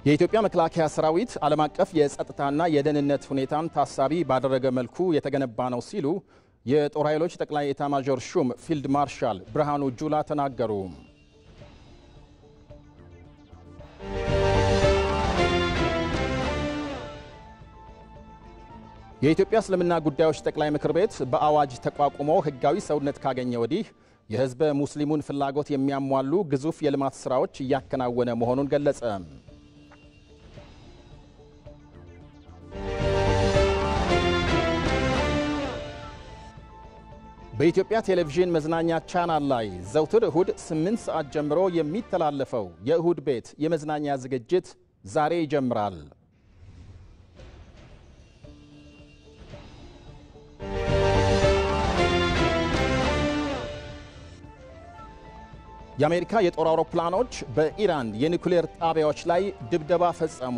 የኢትዮጵያ መከላከያ ሰራዊት ዓለም አቀፍ የጸጥታና የደህንነት ሁኔታን ታሳቢ ባደረገ መልኩ የተገነባ ነው ሲሉ የጦር ኃይሎች ጠቅላይ ኤታማዦር ሹም ፊልድ ማርሻል ብርሃኑ ጁላ ተናገሩ። የኢትዮጵያ እስልምና ጉዳዮች ጠቅላይ ምክር ቤት በአዋጅ ተቋቁሞ ህጋዊ ሰውነት ካገኘ ወዲህ የህዝበ ሙስሊሙን ፍላጎት የሚያሟሉ ግዙፍ የልማት ስራዎች እያከናወነ መሆኑን ገለጸ። በኢትዮጵያ ቴሌቪዥን መዝናኛ ቻናል ላይ ዘውትር እሁድ 8 ሰዓት ጀምሮ የሚተላለፈው የእሁድ ቤት የመዝናኛ ዝግጅት ዛሬ ይጀምራል። የአሜሪካ የጦር አውሮፕላኖች በኢራን የኒኩሌር ጣቢያዎች ላይ ድብደባ ፈጸሙ።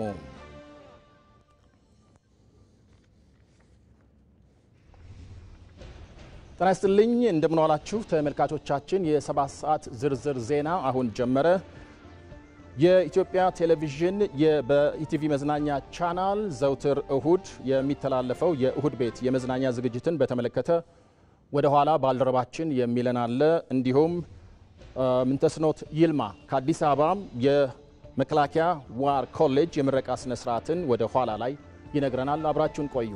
ጤና ይስጥልኝ እንደምን ዋላችሁ ተመልካቾቻችን። የ7 ሰዓት ዝርዝር ዜና አሁን ጀመረ። የኢትዮጵያ ቴሌቪዥን በኢቲቪ መዝናኛ ቻናል ዘውትር እሁድ የሚተላለፈው የእሁድ ቤት የመዝናኛ ዝግጅትን በተመለከተ ወደ ኋላ ባልደረባችን የሚለን አለ። እንዲሁም ምንተስኖት ይልማ ከአዲስ አበባ የመከላከያ ዋር ኮሌጅ የምረቃ ስነ ስርዓትን ወደ ኋላ ላይ ይነግረናል። አብራችሁን ቆዩ።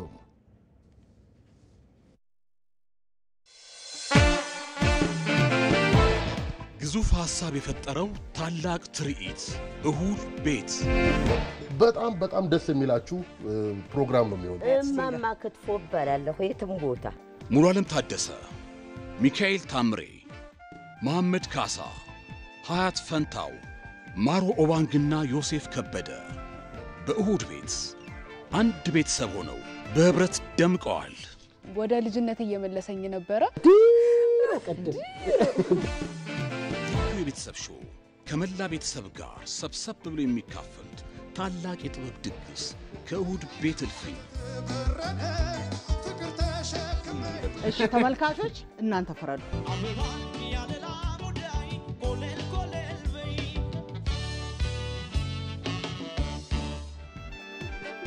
ግዙፍ ሐሳብ የፈጠረው ታላቅ ትርኢት እሁድ ቤት በጣም ደስ የሚላችሁ ፕሮግራም ነው የሚሆነው። እማማ ክትፎ ባላለሁ የትም ቦታ ሙሉ ዓለም ታደሰ፣ ሚካኤል ታምሬ፣ መሐመድ ካሳ፣ ሀያት ፈንታው፣ ማሮ ኦባንግና ዮሴፍ ከበደ በእሁድ ቤት አንድ ቤተሰብ ሆነው በህብረት ደምቀዋል። ወደ ልጅነት እየመለሰኝ ነበረ። የቤተሰብ ሾው ከመላ ቤተሰብ ጋር ሰብሰብ ብሎ የሚካፈሉት ታላቅ የጥበብ ድግስ ከእሁድ ቤት እልፍኝ። እሺ ተመልካቾች እናንተ ፈረዱ።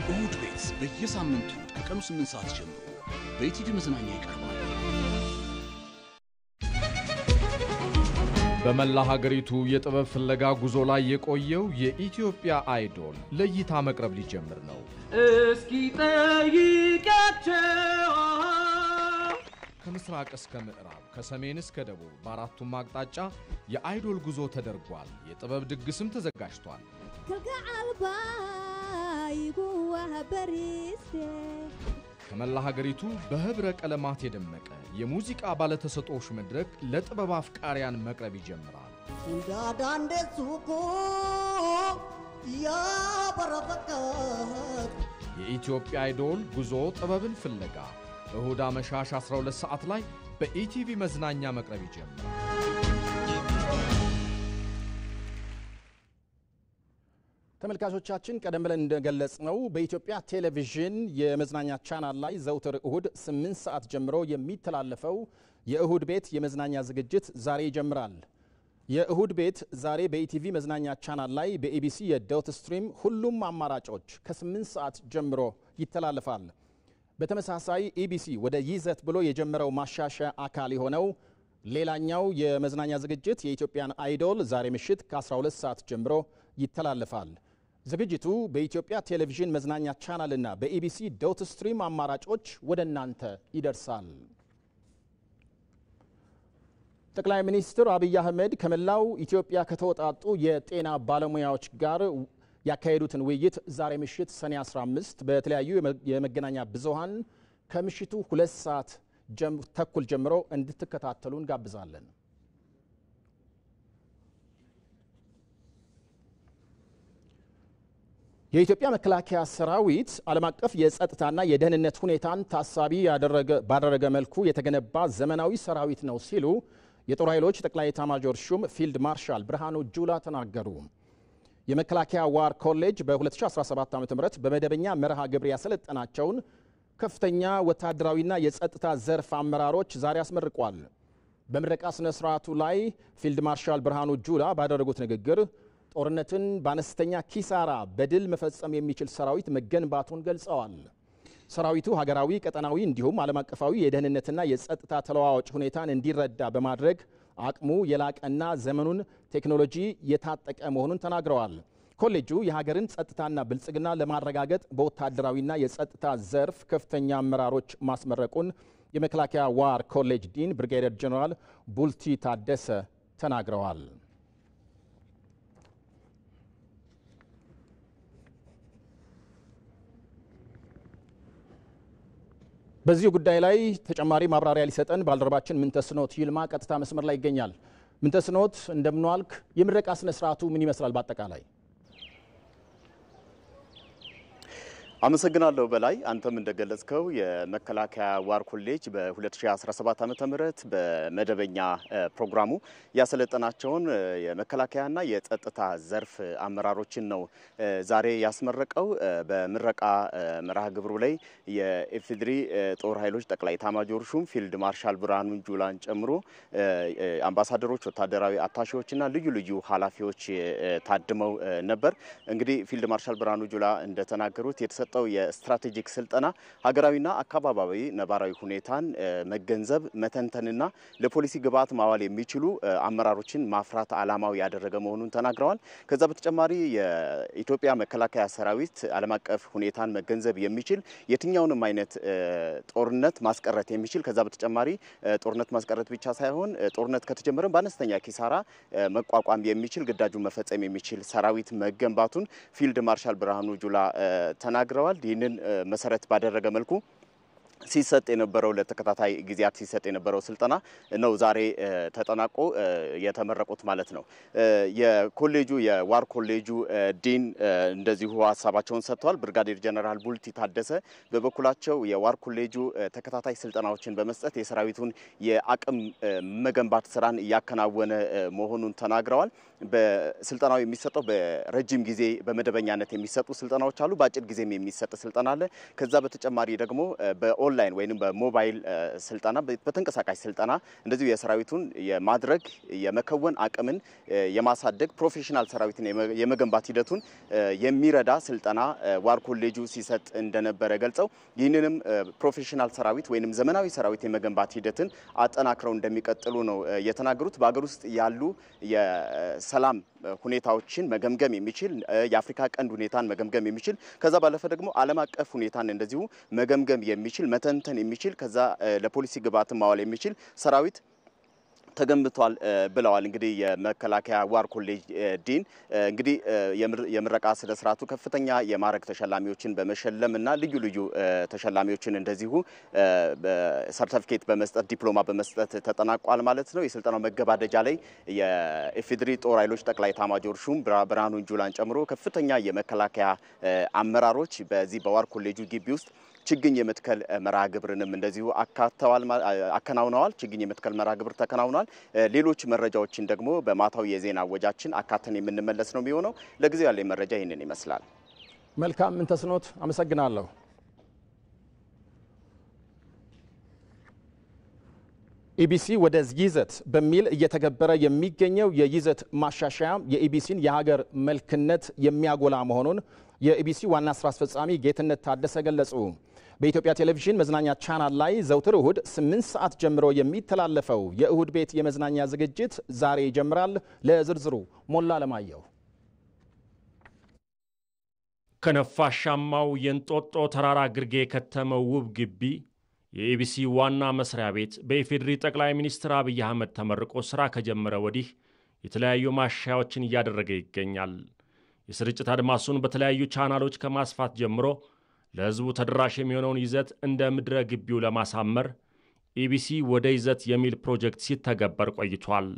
እሁድ ቤት በየሳምንቱ ከቀኑ 8 ሰዓት ጀምሮ በኢቲቪ መዝናኛ ይቀርባል። በመላ ሀገሪቱ የጥበብ ፍለጋ ጉዞ ላይ የቆየው የኢትዮጵያ አይዶል ለእይታ መቅረብ ሊጀምር ነው። እስኪ ጠይቂያቸው ከምስራቅ እስከ ምዕራብ ከሰሜን እስከ ደቡብ በአራቱም አቅጣጫ የአይዶል ጉዞ ተደርጓል። የጥበብ ድግስም ተዘጋጅቷል። ከመላ ሀገሪቱ በህብረ ቀለማት የደመቀ የሙዚቃ ባለተሰጦች መድረክ ለጥበብ አፍቃሪያን መቅረብ ይጀምራል። የኢትዮጵያ አይዶል ጉዞ ጥበብን ፍለጋ እሁድ አመሻሽ 12 ሰዓት ላይ በኢቲቪ መዝናኛ መቅረብ ይጀምራል። ተመልካቾቻችን ቀደም ብለን እንደገለጽነው በኢትዮጵያ ቴሌቪዥን የመዝናኛ ቻናል ላይ ዘውትር እሁድ 8 ሰዓት ጀምሮ የሚተላለፈው የእሁድ ቤት የመዝናኛ ዝግጅት ዛሬ ይጀምራል። የእሁድ ቤት ዛሬ በኢቲቪ መዝናኛ ቻናል ላይ በኢቢሲ የዶት ስትሪም ሁሉም አማራጮች ከ8 ሰዓት ጀምሮ ይተላለፋል። በተመሳሳይ ኢቢሲ ወደ ይዘት ብሎ የጀመረው ማሻሻያ አካል የሆነው ሌላኛው የመዝናኛ ዝግጅት የኢትዮጵያን አይዶል ዛሬ ምሽት ከ12 ሰዓት ጀምሮ ይተላለፋል። ዝግጅቱ በኢትዮጵያ ቴሌቪዥን መዝናኛ ቻናል እና በኢቢሲ ዶት ስትሪም አማራጮች ወደ እናንተ ይደርሳል። ጠቅላይ ሚኒስትር አብይ አህመድ ከመላው ኢትዮጵያ ከተወጣጡ የጤና ባለሙያዎች ጋር ያካሄዱትን ውይይት ዛሬ ምሽት ሰኔ 15 በተለያዩ የመገናኛ ብዙሃን ከምሽቱ 2 ሰዓት ተኩል ጀምሮ እንድትከታተሉ እንጋብዛለን። የኢትዮጵያ መከላከያ ሰራዊት ዓለም አቀፍ የጸጥታና የደህንነት ሁኔታን ታሳቢ ባደረገ መልኩ የተገነባ ዘመናዊ ሰራዊት ነው ሲሉ የጦር ኃይሎች ጠቅላይ ኤታማዦር ሹም ፊልድ ማርሻል ብርሃኑ ጁላ ተናገሩ። የመከላከያ ዋር ኮሌጅ በ2017 ዓ.ም በመደበኛ መርሃ ግብር ያሰለጠናቸውን ከፍተኛ ወታደራዊና የጸጥታ ዘርፍ አመራሮች ዛሬ አስመርቋል። በምረቃ ስነ ስርዓቱ ላይ ፊልድ ማርሻል ብርሃኑ ጁላ ባደረጉት ንግግር ጦርነትን በአነስተኛ ኪሳራ በድል መፈጸም የሚችል ሰራዊት መገንባቱን ገልጸዋል። ሰራዊቱ ሀገራዊ፣ ቀጠናዊ እንዲሁም ዓለም አቀፋዊ የደህንነትና የጸጥታ ተለዋዋጭ ሁኔታን እንዲረዳ በማድረግ አቅሙ የላቀና ዘመኑን ቴክኖሎጂ የታጠቀ መሆኑን ተናግረዋል። ኮሌጁ የሀገርን ጸጥታና ብልጽግና ለማረጋገጥ በወታደራዊና የጸጥታ ዘርፍ ከፍተኛ አመራሮች ማስመረቁን የመከላከያ ዋር ኮሌጅ ዲን ብርጋዴር ጀነራል ቡልቲ ታደሰ ተናግረዋል። በዚህ ጉዳይ ላይ ተጨማሪ ማብራሪያ ሊሰጠን ባልደረባችን ምንተስኖት ይልማ ቀጥታ መስመር ላይ ይገኛል። ምንተስኖት እንደምን ዋልክ? የምረቃ ስነ ስርዓቱ ምን ይመስላል በአጠቃላይ? አመሰግናለሁ በላይ። አንተም እንደገለጽከው የመከላከያ ዋር ኮሌጅ በ2017 ዓመተ ምህረት በመደበኛ ፕሮግራሙ ያሰለጠናቸውን የመከላከያና የጸጥታ ዘርፍ አመራሮችን ነው ዛሬ ያስመረቀው። በምረቃ መርሃ ግብሩ ላይ የኢፌዴሪ ጦር ኃይሎች ጠቅላይ ኤታማዦር ሹም ፊልድ ማርሻል ብርሃኑ ጁላን ጨምሮ አምባሳደሮች፣ ወታደራዊ አታሺዎችና ልዩ ልዩ ኃላፊዎች ታድመው ነበር። እንግዲህ ፊልድ ማርሻል ብርሃኑ ጁላ እንደተናገሩት የተሰጠው የስትራቴጂክ ስልጠና ሀገራዊና አካባቢያዊ ነባራዊ ሁኔታን መገንዘብ መተንተንና ለፖሊሲ ግብዓት ማዋል የሚችሉ አመራሮችን ማፍራት ዓላማው ያደረገ መሆኑን ተናግረዋል። ከዛ በተጨማሪ የኢትዮጵያ መከላከያ ሰራዊት ዓለም አቀፍ ሁኔታን መገንዘብ የሚችል የትኛውንም አይነት ጦርነት ማስቀረት የሚችል ከዛ በተጨማሪ ጦርነት ማስቀረት ብቻ ሳይሆን ጦርነት ከተጀመረ በአነስተኛ ኪሳራ መቋቋም የሚችል ግዳጁን መፈጸም የሚችል ሰራዊት መገንባቱን ፊልድ ማርሻል ብርሃኑ ጁላ ተናግረዋል። ይህንን መሰረት ባደረገ መልኩ ሲሰጥ የነበረው ለተከታታይ ጊዜያት ሲሰጥ የነበረው ስልጠና ነው ዛሬ ተጠናቆ የተመረቁት ማለት ነው። የኮሌጁ የዋር ኮሌጁ ዲን እንደዚሁ ሀሳባቸውን ሰጥተዋል። ብርጋዴር ጀነራል ቡልቲ ታደሰ በበኩላቸው የዋር ኮሌጁ ተከታታይ ስልጠናዎችን በመስጠት የሰራዊቱን የአቅም መገንባት ስራን እያከናወነ መሆኑን ተናግረዋል። በስልጠናው የሚሰጠው በረጅም ጊዜ በመደበኛነት የሚሰጡ ስልጠናዎች አሉ። በአጭር ጊዜም የሚሰጥ ስልጠና አለ። ከዛ በተጨማሪ ደግሞ በኦንላይን ወይንም በሞባይል ስልጠና በተንቀሳቃሽ ስልጠና እንደዚሁ የሰራዊቱን የማድረግ የመከወን አቅምን የማሳደግ ፕሮፌሽናል ሰራዊትን የመገንባት ሂደቱን የሚረዳ ስልጠና ዋር ኮሌጁ ሲሰጥ እንደነበረ ገልጸው ይህንንም ፕሮፌሽናል ሰራዊት ወይንም ዘመናዊ ሰራዊት የመገንባት ሂደትን አጠናክረው እንደሚቀጥሉ ነው የተናገሩት። በአገር ውስጥ ያሉ የሰላም ሁኔታዎችን መገምገም የሚችል የአፍሪካ ቀንድ ሁኔታን መገምገም የሚችል ከዛ ባለፈ ደግሞ ዓለም አቀፍ ሁኔታን እንደዚሁ መገምገም የሚችል መተንተን የሚችል ከዛ ለፖሊሲ ግብዓት ማዋል የሚችል ሰራዊት ተገንብቷል ብለዋል። እንግዲህ የመከላከያ ዋር ኮሌጅ ዲን እንግዲህ የምረቃ ስነ ስርዓቱ ከፍተኛ የማዕረግ ተሸላሚዎችን በመሸለምና ልዩ ልዩ ተሸላሚዎችን እንደዚሁ ሰርቲፊኬት በመስጠት ዲፕሎማ በመስጠት ተጠናቋል ማለት ነው። የስልጠናው መገባደጃ ላይ የኢፌዴሪ ጦር ኃይሎች ጠቅላይ ኤታማዦር ሹም ብርሃኑ ጁላን ጨምሮ ከፍተኛ የመከላከያ አመራሮች በዚህ በዋር ኮሌጁ ግቢ ውስጥ ችግኝ የመትከል መርሃ ግብርንም እንደዚሁ አከናውነዋል። ችግኝ የመትከል መርሃ ግብር ተከናውኗል። ሌሎች መረጃዎችን ደግሞ በማታው የዜና ወጃችን አካተን የምንመለስ ነው የሚሆነው። ለጊዜው ያለኝ መረጃ ይህንን ይመስላል። መልካም ምንተስኖት፣ አመሰግናለሁ። ኢቢሲ ወደ ይዘት በሚል እየተገበረ የሚገኘው የይዘት ማሻሻያ የኢቢሲን የሀገር መልክነት የሚያጎላ መሆኑን የኢቢሲ ዋና ስራ አስፈጻሚ ጌትነት ታደሰ ገለጹ። በኢትዮጵያ ቴሌቪዥን መዝናኛ ቻናል ላይ ዘውትር እሁድ 8 ሰዓት ጀምሮ የሚተላለፈው የእሁድ ቤት የመዝናኛ ዝግጅት ዛሬ ይጀምራል። ለዝርዝሩ ሞላ ለማየሁ። ከነፋሻማው የእንጦጦ ተራራ ግርጌ የከተመው ውብ ግቢ የኢቢሲ ዋና መስሪያ ቤት በኢፌዴሪ ጠቅላይ ሚኒስትር አብይ አህመድ ተመርቆ ስራ ከጀመረ ወዲህ የተለያዩ ማሻሻያዎችን እያደረገ ይገኛል። የስርጭት አድማሱን በተለያዩ ቻናሎች ከማስፋት ጀምሮ ለህዝቡ ተደራሽ የሚሆነውን ይዘት እንደ ምድረ ግቢው ለማሳመር ኢቢሲ ወደ ይዘት የሚል ፕሮጀክት ሲተገበር ቆይቷል።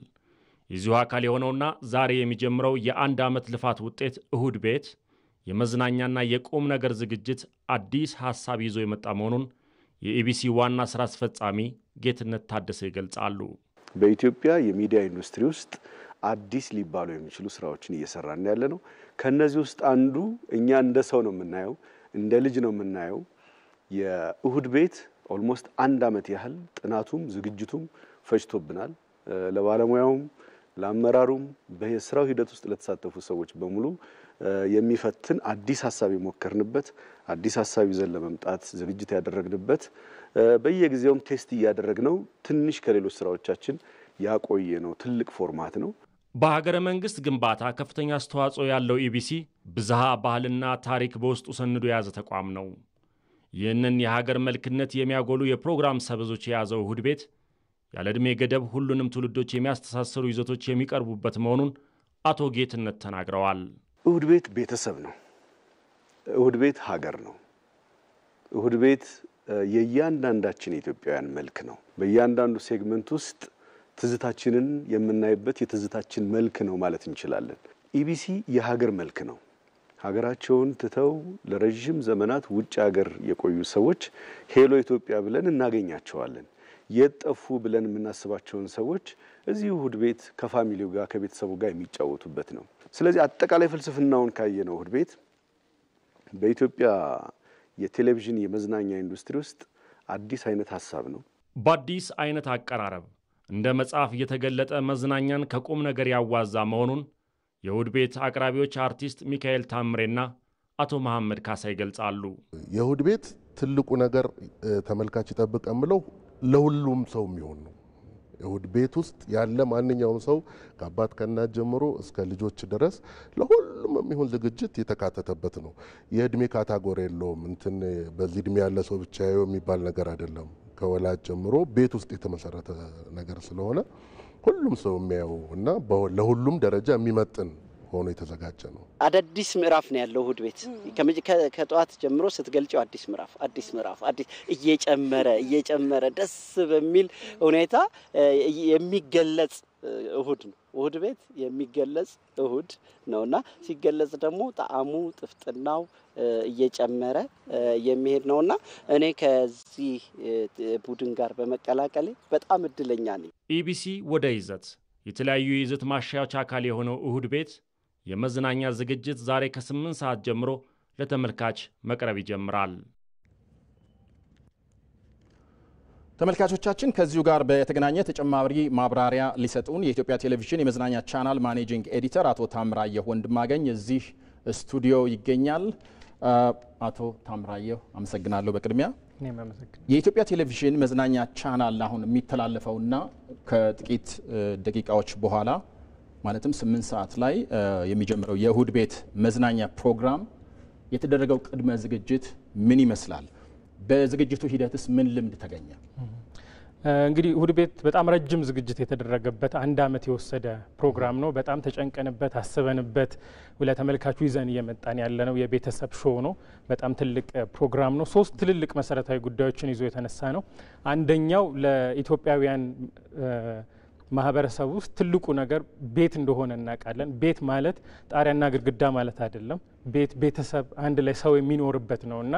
የዚሁ አካል የሆነውና ዛሬ የሚጀምረው የአንድ ዓመት ልፋት ውጤት እሁድ ቤት የመዝናኛና የቁም ነገር ዝግጅት አዲስ ሐሳብ ይዞ የመጣ መሆኑን የኢቢሲ ዋና ስራ አስፈጻሚ ጌትነት ታደሰ ይገልጻሉ። በኢትዮጵያ የሚዲያ ኢንዱስትሪ ውስጥ አዲስ ሊባሉ የሚችሉ ስራዎችን እየሰራን ያለ ነው። ከነዚህ ውስጥ አንዱ እኛ እንደ ሰው ነው የምናየው፣ እንደ ልጅ ነው የምናየው። የእሁድ ቤት ኦልሞስት አንድ ዓመት ያህል ጥናቱም ዝግጅቱም ፈጅቶብናል። ለባለሙያውም ለአመራሩም በስራው ሂደት ውስጥ ለተሳተፉ ሰዎች በሙሉ የሚፈትን አዲስ ሐሳብ የሞከርንበት አዲስ ሐሳብ ይዘን ለመምጣት ዝግጅት ያደረግንበት በየጊዜውም ቴስት ያደረግነው ትንሽ ከሌሎች ስራዎቻችን ያቆየ ነው ትልቅ ፎርማት ነው። በሀገረ መንግስት ግንባታ ከፍተኛ አስተዋጽኦ ያለው ኢቢሲ ብዝሃ ባህልና ታሪክ በውስጡ ሰንዶ የያዘ ተቋም ነው። ይህንን የሀገር መልክነት የሚያጎሉ የፕሮግራም ሰበዞች የያዘው እሁድ ቤት ያለ ዕድሜ ገደብ ሁሉንም ትውልዶች የሚያስተሳስሩ ይዘቶች የሚቀርቡበት መሆኑን አቶ ጌትነት ተናግረዋል። እሁድ ቤት ቤተሰብ ነው። እሁድ ቤት ሀገር ነው። እሁድ ቤት የእያንዳንዳችን ኢትዮጵያውያን መልክ ነው። በእያንዳንዱ ሴግመንት ውስጥ ትዝታችንን የምናይበት የትዝታችን መልክ ነው ማለት እንችላለን። ኢቢሲ የሀገር መልክ ነው። ሀገራቸውን ትተው ለረጅም ዘመናት ውጭ ሀገር የቆዩ ሰዎች ሄሎ ኢትዮጵያ ብለን እናገኛቸዋለን። የጠፉ ብለን የምናስባቸውን ሰዎች እዚህ እሁድ ቤት ከፋሚሊው ጋር ከቤተሰቡ ጋር የሚጫወቱበት ነው። ስለዚህ አጠቃላይ ፍልስፍናውን ካየነው እሁድ ቤት በኢትዮጵያ የቴሌቪዥን የመዝናኛ ኢንዱስትሪ ውስጥ አዲስ አይነት ሐሳብ ነው። በአዲስ አይነት አቀራረብ እንደ መጽሐፍ እየተገለጠ መዝናኛን ከቁም ነገር ያዋዛ መሆኑን የእሁድ ቤት አቅራቢዎች አርቲስት ሚካኤል ታምሬና አቶ መሐመድ ካሳ ይገልጻሉ። የእሁድ ቤት ትልቁ ነገር ተመልካች ይጠብቀምለው ለሁሉም ሰው የሚሆን ነው። እሁድ ቤት ውስጥ ያለ ማንኛውም ሰው ከአባት ከእናት ጀምሮ እስከ ልጆች ድረስ ለሁሉም የሚሆን ዝግጅት የተካተተበት ነው። የእድሜ ካታጎሪ የለውም። እንትን በዚህ እድሜ ያለ ሰው ብቻ ያየው የሚባል ነገር አይደለም። ከወላጅ ጀምሮ ቤት ውስጥ የተመሰረተ ነገር ስለሆነ ሁሉም ሰው የሚያየው እና ለሁሉም ደረጃ የሚመጥን ሆኖ የተዘጋጀ ነው። አዲስ ምዕራፍ ነው ያለው እሁድ ቤት ከጧት ጀምሮ ስትገልጪው አዲስ ምዕራፍ እየጨመረ ደስ በሚል ሁኔታ የሚገለጽ እሁድ ነው። እሁድ ቤት የሚገለጽ እሁድ ነውና ሲገለጽ ደግሞ ጣዕሙ ጥፍጥናው እየጨመረ የሚሄድ ነውና እኔ ከዚህ ቡድን ጋር በመቀላቀሌ በጣም እድለኛ ነኝ። ኢቢሲ ወደ ይዘት የተለያዩ የይዘት ማሻሻያዎች አካል የሆነው እሁድ ቤት የመዝናኛ ዝግጅት ዛሬ ከ8 ሰዓት ጀምሮ ለተመልካች መቅረብ ይጀምራል። ተመልካቾቻችን ከዚሁ ጋር በተገናኘ ተጨማሪ ማብራሪያ ሊሰጡን የኢትዮጵያ ቴሌቪዥን የመዝናኛ ቻናል ማኔጂንግ ኤዲተር አቶ ታምራየሁ ወንድማገኝ እዚህ ስቱዲዮ ይገኛል። አቶ ታምራየሁ አመሰግናለሁ። በቅድሚያ የኢትዮጵያ ቴሌቪዥን መዝናኛ ቻናል አሁን የሚተላለፈውና ከጥቂት ደቂቃዎች በኋላ ማለትም 8 ሰዓት ላይ የሚጀምረው የእሁድ ቤት መዝናኛ ፕሮግራም የተደረገው ቅድመ ዝግጅት ምን ይመስላል? በዝግጅቱ ሂደትስ ምን ልምድ ተገኘ? እንግዲህ እሁድ ቤት በጣም ረጅም ዝግጅት የተደረገበት 1 ዓመት የወሰደ ፕሮግራም ነው። በጣም ተጨንቀንበት አስበንበት ለተመልካቹ ይዘን እየመጣን ያለነው የቤተሰብ ሾው ነው። በጣም ትልቅ ፕሮግራም ነው። 3 ትልልቅ መሰረታዊ ጉዳዮችን ይዞ የተነሳ ነው። አንደኛው ለኢትዮጵያውያን ማህበረሰብ ውስጥ ትልቁ ነገር ቤት እንደሆነ እናውቃለን። ቤት ማለት ጣሪያና ግድግዳ ማለት አይደለም። ቤተሰብ አንድ ላይ ሰው የሚኖርበት ነውና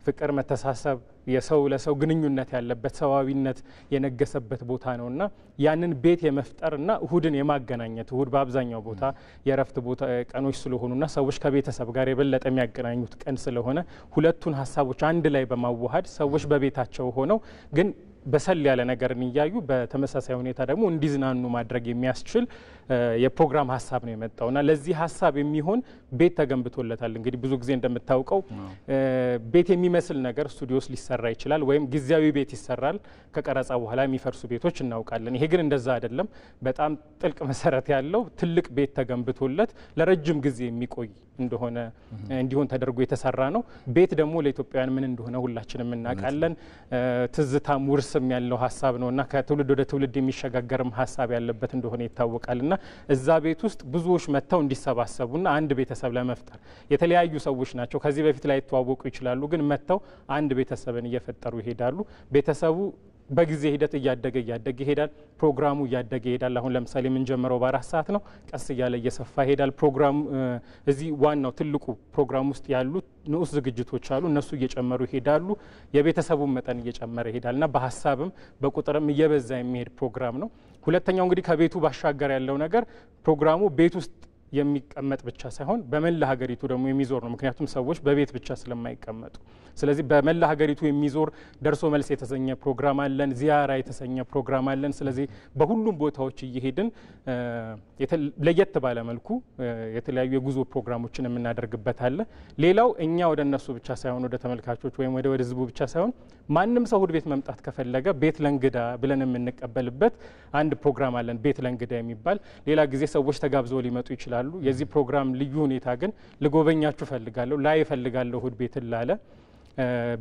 ፍቅር፣ መተሳሰብ፣ የሰው ለሰው ግንኙነት ያለበት ሰዋዊነት የነገሰበት ቦታ ነውና ያንን ቤት የመፍጠርና እሁድን የማገናኘት እሁድ በአብዛኛው ቦታ የረፍት ቦታ ቀኖች ስለሆኑና ሰዎች ከቤተሰብ ጋር የበለጠ የሚያገናኙት ቀን ስለሆነ ሁለቱን ሀሳቦች አንድ ላይ በማዋሃድ ሰዎች በቤታቸው ሆነው ግን በሰል ያለ ነገርን እያዩ በተመሳሳይ ሁኔታ ደግሞ እንዲዝናኑ ማድረግ የሚያስችል የፕሮግራም ሀሳብ ነው የመጣውና ለዚህ ሀሳብ የሚሆን ቤት ተገንብቶለታል። እንግዲህ ብዙ ጊዜ እንደምታውቀው ቤት የሚመስል ነገር ስቱዲዮስ ሊሰራ ይችላል ወይም ጊዜያዊ ቤት ይሰራል፣ ከቀረጻ በኋላ የሚፈርሱ ቤቶች እናውቃለን። ይሄ ግን እንደዛ አይደለም። በጣም ጥልቅ መሰረት ያለው ትልቅ ቤት ተገንብቶለት ለረጅም ጊዜ የሚቆይ እንደሆነ እንዲሆን ተደርጎ የተሰራ ነው። ቤት ደግሞ ለኢትዮጵያውያን ምን እንደሆነ ሁላችንም እናውቃለን። ትዝታም ውርስም ያለው ሀሳብ ነውና ከትውልድ ወደ ትውልድ የሚሸጋገርም ሀሳብ ያለበት እንደሆነ ይታወቃልና እዛ ቤት ውስጥ ብዙዎች መጥተው እንዲሰባሰቡና አንድ ቤተሰብ ለመፍጠር የተለያዩ ሰዎች ናቸው። ከዚህ በፊት ላይ ተዋወቁ ይችላሉ፣ ግን መጥተው አንድ ቤተሰብን እየፈጠሩ ይሄዳሉ። ቤተሰቡ በጊዜ ሂደት እያደገ ይሄዳል። ፕሮግራሙ እያደገ ይሄዳል። አሁን ለምሳሌ የምንጀምረው በ4 ሰዓት ነው። ቀስ እያለ እየሰፋ ይሄዳል። ፕሮግራሙ እዚህ ዋናው ትልቁ ፕሮግራም ውስጥ ያሉት ንዑስ ዝግጅቶች አሉ። እነሱ እየጨመሩ ይሄዳሉ። የቤተሰቡን መጠን እየጨመረ ይሄዳልና በሀሳብም በቁጥርም እየበዛ የሚሄድ ፕሮግራም ነው። ሁለተኛው እንግዲህ ከቤቱ ባሻገር ያለው ነገር ፕሮግራሙ ቤት ውስጥ የሚቀመጥ ብቻ ሳይሆን በመላ ሀገሪቱ ደግሞ የሚዞር ነው። ምክንያቱም ሰዎች በቤት ብቻ ስለማይቀመጡ፣ ስለዚህ በመላ ሀገሪቱ የሚዞር ደርሶ መልስ የተሰኘ ፕሮግራም አለን፣ ዚያራ የተሰኘ ፕሮግራም አለን። ስለዚህ በሁሉም ቦታዎች እየሄድን ለየት ባለ መልኩ የተለያዩ የጉዞ ፕሮግራሞችን የምናደርግበት አለ። ሌላው እኛ ወደ እነሱ ብቻ ሳይሆን ወደ ተመልካቾች ወይም ወደ ህዝቡ ብቻ ሳይሆን ማንም ሰው እሁድ ቤት መምጣት ከፈለገ ቤት ለእንግዳ ብለን የምንቀበልበት አንድ ፕሮግራም አለን፣ ቤት ለእንግዳ የሚባል። ሌላ ጊዜ ሰዎች ተጋብዘው ሊመጡ ይችላሉ። የዚህ ፕሮግራም ልዩ ሁኔታ ግን ልጎበኛችሁ ፈልጋለሁ ላይ ፈልጋለሁ እሁድ ቤትን ላለ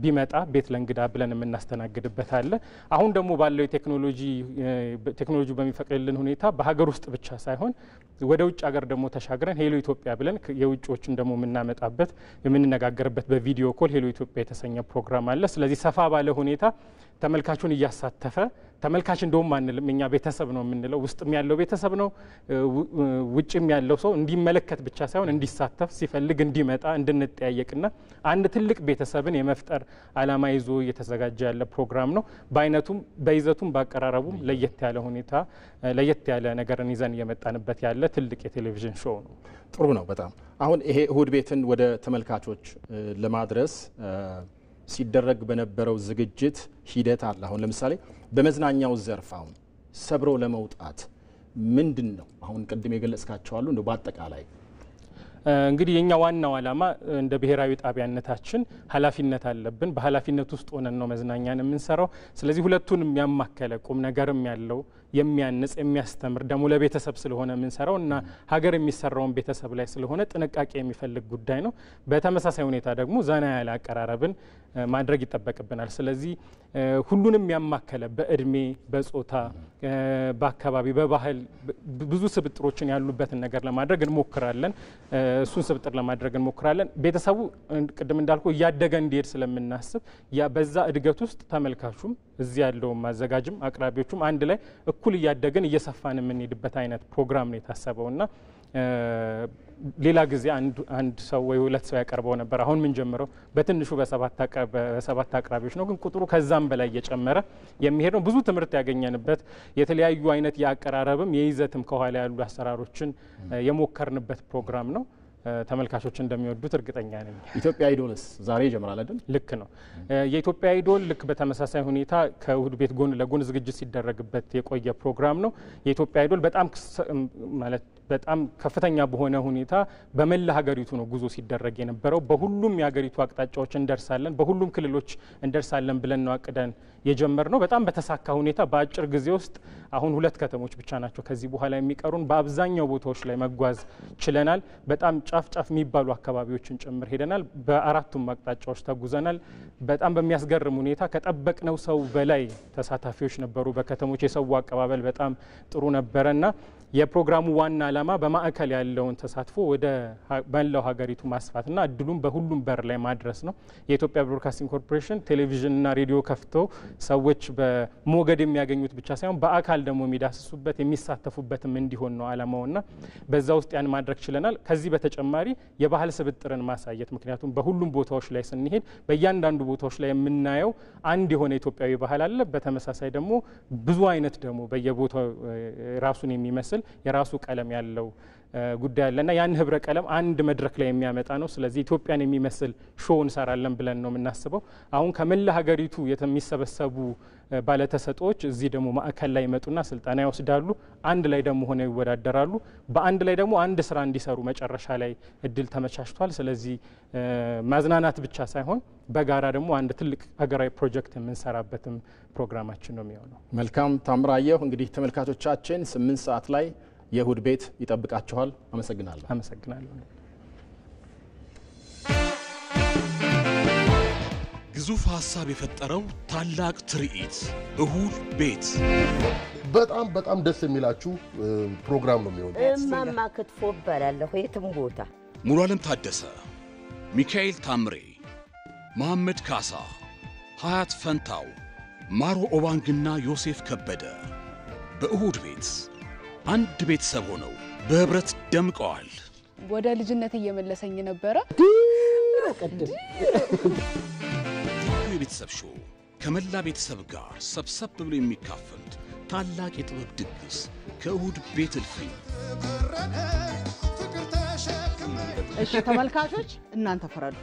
ቢመጣ ቤት ለእንግዳ ብለን የምናስተናግድበት አለ። አሁን ደግሞ ባለው ቴክኖሎጂ በሚፈቅድልን ሁኔታ በሀገር ውስጥ ብቻ ሳይሆን ወደ ውጭ ሀገር ደግሞ ተሻግረን ሄሎ ኢትዮጵያ ብለን የውጭዎችን ደግሞ የምናመጣበት የምንነጋገርበት በቪዲዮ ኮል ሄሎ ኢትዮጵያ የተሰኘ ፕሮግራም አለ። ስለዚህ ሰፋ ባለ ሁኔታ ተመልካቹን እያሳተፈ ተመልካች እንደውም አንልም፣ እኛ ቤተሰብ ነው የምንለው። ውስጥም ያለው ቤተሰብ ነው፣ ውጭም ያለው ሰው እንዲመለከት ብቻ ሳይሆን እንዲሳተፍ፣ ሲፈልግ እንዲመጣ፣ እንድንጠያየቅና አንድ ትልቅ ቤተሰብን የመፍጠር ዓላማ ይዞ እየተዘጋጀ ያለ ፕሮግራም ነው። በአይነቱም በይዘቱም በአቀራረቡም ለየት ያለ ሁኔታ ለየት ያለ ነገርን ይዘን እየመጣንበት ያለ ትልቅ የቴሌቪዥን ሾው ነው። ጥሩ ነው በጣም። አሁን ይሄ እሁድ ቤትን ወደ ተመልካቾች ለማድረስ ሲደረግ በነበረው ዝግጅት ሂደት አለ። አሁን ለምሳሌ በመዝናኛው ዘርፍ አሁን ሰብሮ ለመውጣት ምንድን ነው አሁን ቅድም የገለጽካቸው አሉ እንደው በአጠቃላይ እንግዲህ የኛ ዋናው ዓላማ እንደ ብሔራዊ ጣቢያነታችን ኃላፊነት አለብን። በኃላፊነት ውስጥ ሆነን ነው መዝናኛን የምንሰራው። ስለዚህ ሁለቱንም ያማከለ ቁም ነገርም ያለው የሚያንጽ የሚያስተምር ደግሞ ለቤተሰብ ስለሆነ የምንሰራው እና ሀገር የሚሰራውን ቤተሰብ ላይ ስለሆነ ጥንቃቄ የሚፈልግ ጉዳይ ነው። በተመሳሳይ ሁኔታ ደግሞ ዘና ያለ አቀራረብን ማድረግ ይጠበቅብናል። ስለዚህ ሁሉንም ያማከለ በእድሜ፣ በጾታ፣ በአካባቢ፣ በባህል ብዙ ስብጥሮችን ያሉበትን ነገር ለማድረግ እንሞክራለን። እሱን ስብጥር ለማድረግ እንሞክራለን። ቤተሰቡ ቅድም እንዳልኩ እያደገ እንዲሄድ ስለምናስብ በዛ እድገት ውስጥ ተመልካቹም እዚህ ያለው ማዘጋጅም አቅራቢዎቹም አንድ ላይ እኩል እያደገን እየሰፋን የምንሄድበት አይነት ፕሮግራም ነው የታሰበውና ሌላ ጊዜ አንድ ሰው ወይ ሁለት ሰው ያቀርበው ነበር። አሁን ምን ጀምረው በትንሹ በሰባት አቅራቢዎች ነው፣ ግን ቁጥሩ ከዛም በላይ እየጨመረ የሚሄድ ነው። ብዙ ትምህርት ያገኘንበት የተለያዩ አይነት የአቀራረብም የይዘትም ከኋላ ያሉ አሰራሮችን የሞከርንበት ፕሮግራም ነው። ተመልካቾች እንደሚወዱት እርግጠኛ ነኝ። ኢትዮጵያ አይዶልስ ዛሬ ይጀምራል አይደል? ልክ ነው። የኢትዮጵያ አይዶል ልክ በተመሳሳይ ሁኔታ ከእሁድ ቤት ጎን ለጎን ዝግጅት ሲደረግበት የቆየ ፕሮግራም ነው። የኢትዮጵያ አይዶል በጣም ከፍተኛ በሆነ ሁኔታ በመላ ሀገሪቱ ነው ጉዞ ሲደረግ የነበረው። በሁሉም የሀገሪቱ አቅጣጫዎች እንደርሳለን፣ በሁሉም ክልሎች እንደርሳለን ብለን ነው አቅደን የጀመር ነው። በጣም በተሳካ ሁኔታ በአጭር ጊዜ ውስጥ አሁን 2 ከተሞች ብቻ ናቸው ከዚህ በኋላ የሚቀሩን። በአብዛኛው ቦታዎች ላይ መጓዝ ችለናል። በጣም ጫፍ የሚባሉ አካባቢዎችን ጭምር ሄደናል። በአራቱም አቅጣጫዎች ተጉዘናል። በጣም በሚያስገርም ሁኔታ ከጠበቅነው ሰው በላይ ተሳታፊዎች ነበሩ። በከተሞች የሰው አቀባበል በጣም ጥሩ ነበረና የፕሮግራሙ ዋና ዓላማ በማዕከል ያለውን ተሳትፎ ወደ መላው ሀገሪቱ ማስፋትና እድሉን በሁሉም በር ላይ ማድረስ ነው። የኢትዮጵያ ብሮድካስቲንግ ኮርፖሬሽን ቴሌቪዥንና ሬዲዮ ከፍቶ ሰዎች በሞገድ የሚያገኙት ብቻ ሳይሆን በአካል ደግሞ የሚዳስሱበት የሚሳተፉበትም እንዲሆን ነው ዓላማውና በዛ ውስጥ ያን ማድረግ ችለናል። ከዚህ በተጨማሪ የባህል ስብጥርን ማሳየት፣ ምክንያቱም በሁሉም ቦታዎች ላይ ስንሄድ በእያንዳንዱ ቦታዎች ላይ የምናየው አንድ የሆነ ኢትዮጵያዊ ባህል አለ። በተመሳሳይ ደግሞ ብዙ አይነት ደግሞ በየቦታው ራሱን የሚመስል የራሱ ቀለም ያለው ጉዳይ አለና ያን ህብረ ቀለም አንድ መድረክ ላይ የሚያመጣ ነው። ስለዚህ ኢትዮጵያን የሚመስል ሾው እንሰራለን ብለን ነው የምናስበው። አሁን ከመላ ሀገሪቱ የሚሰበሰቡ ባለተሰጦች እዚህ ደግሞ ማዕከል ላይ ይመጡና ስልጠና ይወስዳሉ። አንድ ላይ ደግሞ ሆነው ይወዳደራሉ። በአንድ ላይ ደግሞ አንድ ስራ እንዲሰሩ መጨረሻ ላይ እድል ተመቻችቷል። ስለዚህ ማዝናናት ብቻ ሳይሆን በጋራ ደግሞ አንድ ትልቅ ሀገራዊ ፕሮጀክት የምንሰራበትም ፕሮግራማችን ነው የሚሆነው። መልካም ታምራየሁ። እንግዲህ ተመልካቾቻችን 8 ሰዓት ላይ የእሁድ ቤት ይጠብቃችኋል። አመሰግናለሁ። አመሰግናለሁ። ግዙፍ ሀሳብ የፈጠረው ታላቅ ትርኢት እሁድ ቤት በጣም ደስ የሚላችሁ ፕሮግራም ነው የሚሆነው። እማማ ክትፎ እባላለሁ የትም ቦታ። ሙሉ ዓለም ታደሰ፣ ሚካኤል ታምሬ፣ መሐመድ ካሳ፣ ሀያት ፈንታው፣ ማሮ ኦባንግና ዮሴፍ ከበደ በእሁድ ቤት አንድ ቤተሰብ ሆነው በህብረት ደምቀዋል። ወደ ልጅነት እየመለሰኝ ነበረ። የቤተሰብ ሾው ከመላ ቤተሰብ ጋር ሰብሰብ ብሎ የሚካፈሉት ታላቅ የጥበብ ድግስ ከእሁድ ቤት እልፍኝ እሺ ተመልካቾች እናንተ ፈረዱ።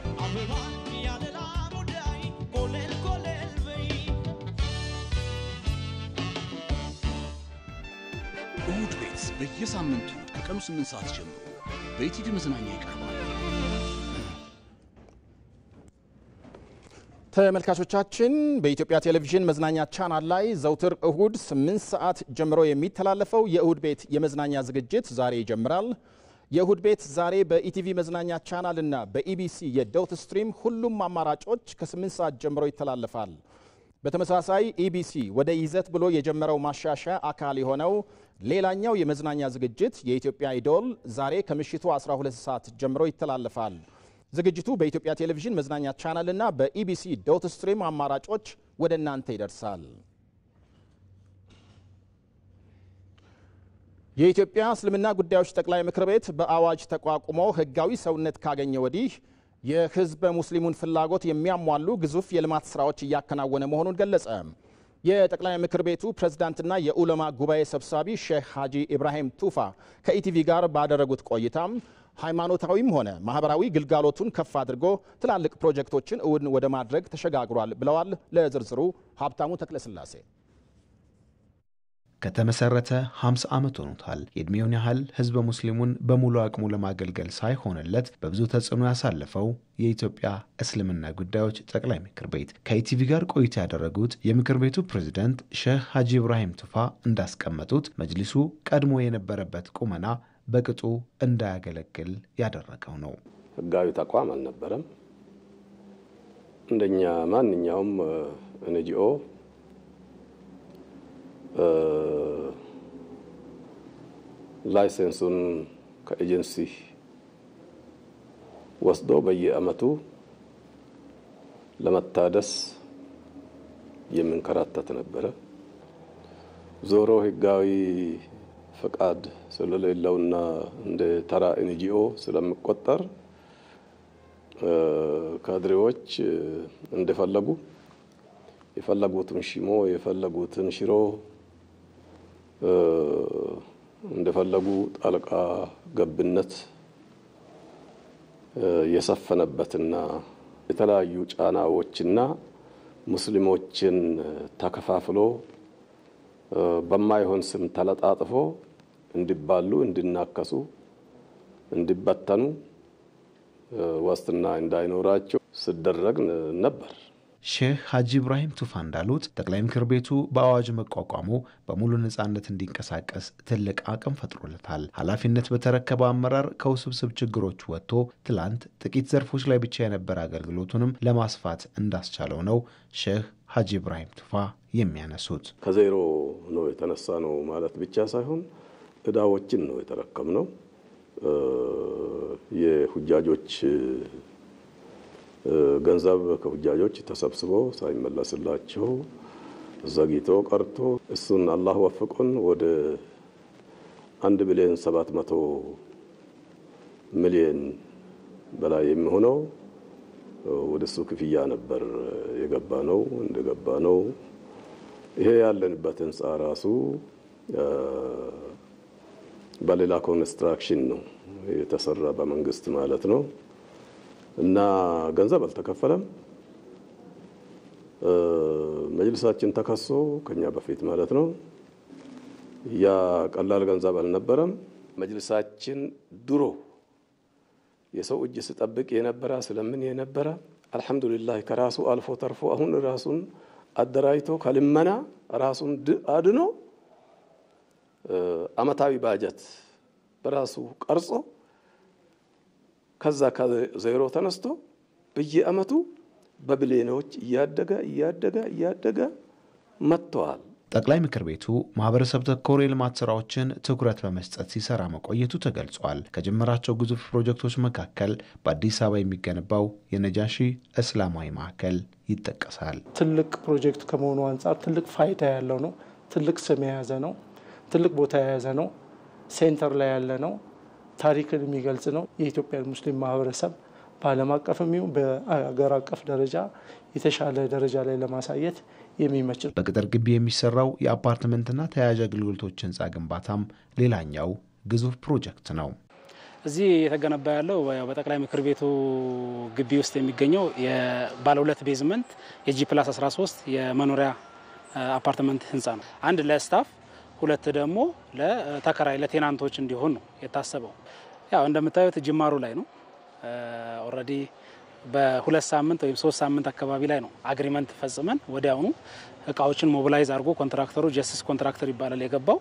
እሁድ ቤት በየሳምንቱ ከቀኑ 8 ሰዓት ጀምሮ በኢቲቪ መዝናኛ ይቀርባል። ተመልካቾቻችን በኢትዮጵያ ቴሌቪዥን መዝናኛ ቻናል ላይ ዘውትር እሁድ 8 ሰዓት ጀምሮ የሚተላለፈው የእሁድ ቤት የመዝናኛ ዝግጅት ዛሬ ይጀምራል። የእሁድ ቤት ዛሬ በኢቲቪ መዝናኛ ቻናል እና በኢቢሲ የዶት ስትሪም ሁሉም አማራጮች ከ8 ሰዓት ጀምሮ ይተላለፋል። በተመሳሳይ ኢቢሲ ወደ ይዘት ብሎ የጀመረው ማሻሻያ አካል የሆነው ሌላኛው የመዝናኛ ዝግጅት የኢትዮጵያ አይዶል ዛሬ ከምሽቱ 12 ሰዓት ጀምሮ ይተላለፋል። ዝግጅቱ በኢትዮጵያ ቴሌቪዥን መዝናኛ ቻናል እና በኢቢሲ ዶት ስትሪም አማራጮች ወደ እናንተ ይደርሳል። የኢትዮጵያ እስልምና ጉዳዮች ጠቅላይ ምክር ቤት በአዋጅ ተቋቁሞ ሕጋዊ ሰውነት ካገኘ ወዲህ የህዝበ ሙስሊሙን ፍላጎት የሚያሟሉ ግዙፍ የልማት ስራዎች እያከናወነ መሆኑን ገለጸ። የጠቅላይ ምክር ቤቱ ፕሬዝዳንትና የኡለማ ጉባኤ ሰብሳቢ ሼህ ሀጂ ኢብራሂም ቱፋ ከኢቲቪ ጋር ባደረጉት ቆይታም ሃይማኖታዊም ሆነ ማህበራዊ ግልጋሎቱን ከፍ አድርጎ ትላልቅ ፕሮጀክቶችን እውን ወደ ማድረግ ተሸጋግሯል ብለዋል። ለዝርዝሩ ሀብታሙ ተክለስላሴ። ከተመሰረተ 50 ዓመት ሆኖታል። የእድሜውን ያህል ህዝበ ሙስሊሙን በሙሉ አቅሙ ለማገልገል ሳይሆንለት በብዙ ተጽዕኖ ያሳለፈው የኢትዮጵያ እስልምና ጉዳዮች ጠቅላይ ምክር ቤት ከኢቲቪ ጋር ቆይታ ያደረጉት የምክር ቤቱ ፕሬዝዳንት ሼህ ሀጂ ኢብራሂም ቱፋ እንዳስቀመጡት መጅሊሱ ቀድሞ የነበረበት ቁመና በቅጡ እንዳያገለግል ያደረገው ነው። ህጋዊ ተቋም አልነበረም። እንደኛ ማንኛውም ኤንጂኦ ላይሰንሱን ከኤጀንሲ ወስዶ በየአመቱ ለመታደስ የምንከራተት ነበረ። ዞሮ ህጋዊ ፈቃድ ስለሌለውና እንደ ተራ ኤንጂኦ ስለሚቆጠር ካድሬዎች እንደፈለጉ የፈለጉትን ሽሞ የፈለጉትን ሽሮ እንደፈለጉ ጣልቃ ገብነት የሰፈነበትና የተለያዩ ጫናዎችና ሙስሊሞችን ተከፋፍሎ በማይሆን ስም ተለጣጥፎ እንዲባሉ እንዲናከሱ እንዲበተኑ ዋስትና እንዳይኖራቸው ሲደረግ ነበር። ሼህ ሀጂ ኢብራሂም ቱፋ እንዳሉት ጠቅላይ ምክር ቤቱ በአዋጅ መቋቋሙ በሙሉ ነጻነት እንዲንቀሳቀስ ትልቅ አቅም ፈጥሮለታል። ኃላፊነት በተረከበ አመራር ከውስብስብ ችግሮች ወጥቶ ትላንት ጥቂት ዘርፎች ላይ ብቻ የነበረ አገልግሎቱንም ለማስፋት እንዳስቻለው ነው ሼህ ሀጂ ኢብራሂም ቱፋ የሚያነሱት። ከዜሮ ነው የተነሳ ነው ማለት ብቻ ሳይሆን እዳዎችን ነው የተረከምነው። የሁጃጆች ገንዘብ ከሁጃጆች ተሰብስቦ ሳይመለስላቸው ዘግይቶ ቀርቶ እሱን አላህ ወፍቆን ወደ 1 ቢሊዮን 700 ሚሊዮን በላይ የሚሆነው ወደ እሱ ክፍያ ነበር የገባ ነው። እንደገባ ነው ይሄ ያለንበት ህንጻ ራሱ በሌላ ኮንስትራክሽን ነው የተሰራ በመንግስት ማለት ነው። እና ገንዘብ አልተከፈለም። መጅልሳችን ተከሶ ከኛ በፊት ማለት ነው ያ ቀላል ገንዘብ አልነበረም። መጅልሳችን ድሮ የሰው እጅ ሲጠብቅ የነበረ ስለምን የነበረ አልহামዱሊላህ ከራሱ አልፎ ተርፎ አሁን ራሱን አደራጅቶ ከልመና ራሱን አድኖ አመታዊ ባጀት በራሱ ቀርጾ ከዛ ከዜሮ ተነስቶ በየአመቱ በቢሊዮኖች እያደገ መጥቷል። ጠቅላይ ምክር ቤቱ ማህበረሰብ ተኮር የልማት ስራዎችን ትኩረት በመስጠት ሲሰራ መቆየቱ ተገልጿል። ከጀመራቸው ግዙፍ ፕሮጀክቶች መካከል በአዲስ አበባ የሚገነባው የነጃሺ እስላማዊ ማዕከል ይጠቀሳል። ትልቅ ፕሮጀክት ከመሆኑ አንፃር ትልቅ ፋይዳ ያለው ነው። ትልቅ ስም የያዘ ነው። ትልቅ ቦታ የያዘ ነው። ሴንተር ላይ ያለ ነው። ታሪክን የሚገልጽ ነው። የኢትዮጵያ ሙስሊም ማህበረሰብ በዓለም አቀፍም ይሁን በአገር አቀፍ ደረጃ የተሻለ ደረጃ ላይ ለማሳየት የሚመች ነው። በቅጥር ግቢ የሚሰራው የአፓርትመንትና ተያያዥ አገልግሎቶች ህንጻ ግንባታም ሌላኛው ግዙፍ ፕሮጀክት ነው። እዚህ የተገነባ ያለው በጠቅላይ ምክር ቤቱ ግቢ ውስጥ የሚገኘው የባለ 2 ቤዝመንት የጂ+13 የመኖሪያ አፓርትመንት ህንጻ ነው። አንድ ለስታፍ፣ 2 ደግሞ ለተከራይ ለቴናንቶች እንዲሆን ነው የታሰበው። ያው እንደምታዩት ጅማሩ ላይ ነው። ኦሬዲ በ2 ሳምንት ወይም 3 ሳምንት አካባቢ ላይ ነው አግሪመንት ፈጽመን ወዲያውኑ እቃዎችን ሞቢላይዝ አድርጎ ኮንትራክተሩ ጀስቲስ ኮንትራክተር ይባላል የገባው።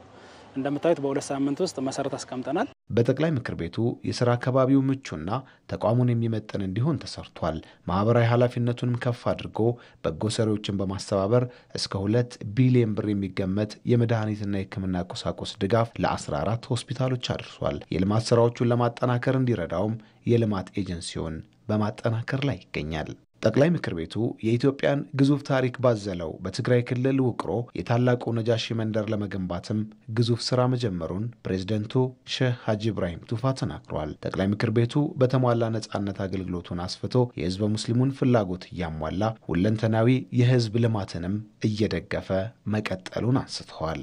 እንደምታዩት በ2 ሳምንት ውስጥ መሰረት አስቀምጠናል። በጠቅላይ ምክር ቤቱ የሥራ አካባቢው ምቹና ተቋሙን የሚመጥን እንዲሆን ተሰርቷል። ማህበራዊ ኃላፊነቱንም ከፍ አድርጎ በጎ ሰሪዎችን በማስተባበር እስከ 2 ቢሊዮን ብር የሚገመት የመድኃኒትና የሕክምና ቁሳቁስ ድጋፍ ለ14 ሆስፒታሎች አድርሷል። የልማት ስራዎቹን ለማጠናከር እንዲረዳውም የልማት ኤጀንሲውን በማጠናከር ላይ ይገኛል። ጠቅላይ ምክር ቤቱ የኢትዮጵያን ግዙፍ ታሪክ ባዘለው በትግራይ ክልል ውቅሮ የታላቁ ነጃሺ መንደር ለመገንባትም ግዙፍ ስራ መጀመሩን ፕሬዝደንቱ ሼህ ሀጂ ኢብራሂም ቱፋ ተናግረዋል። ጠቅላይ ምክር ቤቱ በተሟላ ነጻነት አገልግሎቱን አስፍቶ የህዝበ ሙስሊሙን ፍላጎት እያሟላ ሁለንተናዊ የህዝብ ልማትንም እየደገፈ መቀጠሉን አንስተዋል።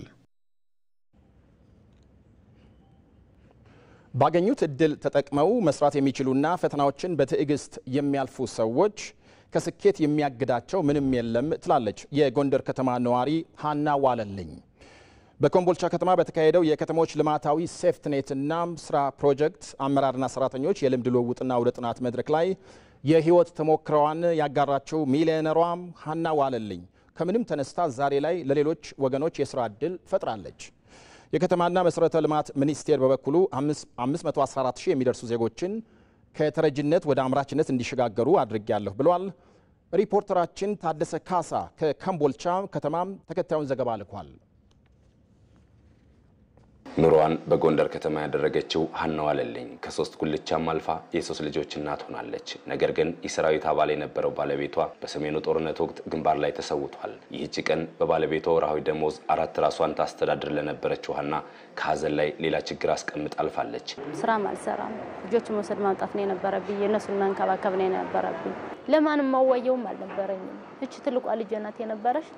ባገኙት እድል ተጠቅመው መስራት የሚችሉና ፈተናዎችን በትዕግስት የሚያልፉ ሰዎች ከስኬት የሚያግዳቸው ምንም የለም ትላለች የጎንደር ከተማ ነዋሪ ሀና ዋለልኝ። በኮምቦልቻ ከተማ በተካሄደው የከተሞች ልማታዊ ሴፍትኔትና ስራ ፕሮጀክት አመራርና ሰራተኞች የልምድ ልውውጥና አውደ ጥናት መድረክ ላይ የህይወት ተሞክሮዋን ያጋራቸው ሚሊዮነሯ ሀና ዋለልኝ ከምንም ተነስታ ዛሬ ላይ ለሌሎች ወገኖች የስራ እድል ፈጥራለች። የከተማና መሰረተ ልማት ሚኒስቴር በበኩሉ 514 ሺህ የሚደርሱ ዜጎችን ከተረጅነት ወደ አምራችነት እንዲሸጋገሩ አድርጌያለሁ ብሏል። ሪፖርተራችን ታደሰ ካሳ ከኮምቦልቻ ከተማም ተከታዩን ዘገባ ልኳል። ኑሯን በጎንደር ከተማ ያደረገችው ሀና ዋለልኝ ከ3 ጉልቻም አልፋ የ3 ልጆች እናት ሆናለች። ነገር ግን የሰራዊት አባል የነበረው ባለቤቷ በሰሜኑ ጦርነት ወቅት ግንባር ላይ ተሰውቷል። ይህች ቀን በባለቤቷ ወርሃዊ ደሞዝ 4 ራሷን ታስተዳድር ለነበረችው ሀና ከሀዘን ላይ ሌላ ችግር አስቀምጥ አልፋለች። ስራም አልሰራም፣ ልጆች መውሰድ ማምጣት ነው የነበረብኝ፣ የነሱን መንከባከብ ነው የነበረብኝ። ለማንም ማዋየውም አልነበረኝም። እቺ ትልቋ ልጅ ናት የነበረሽ።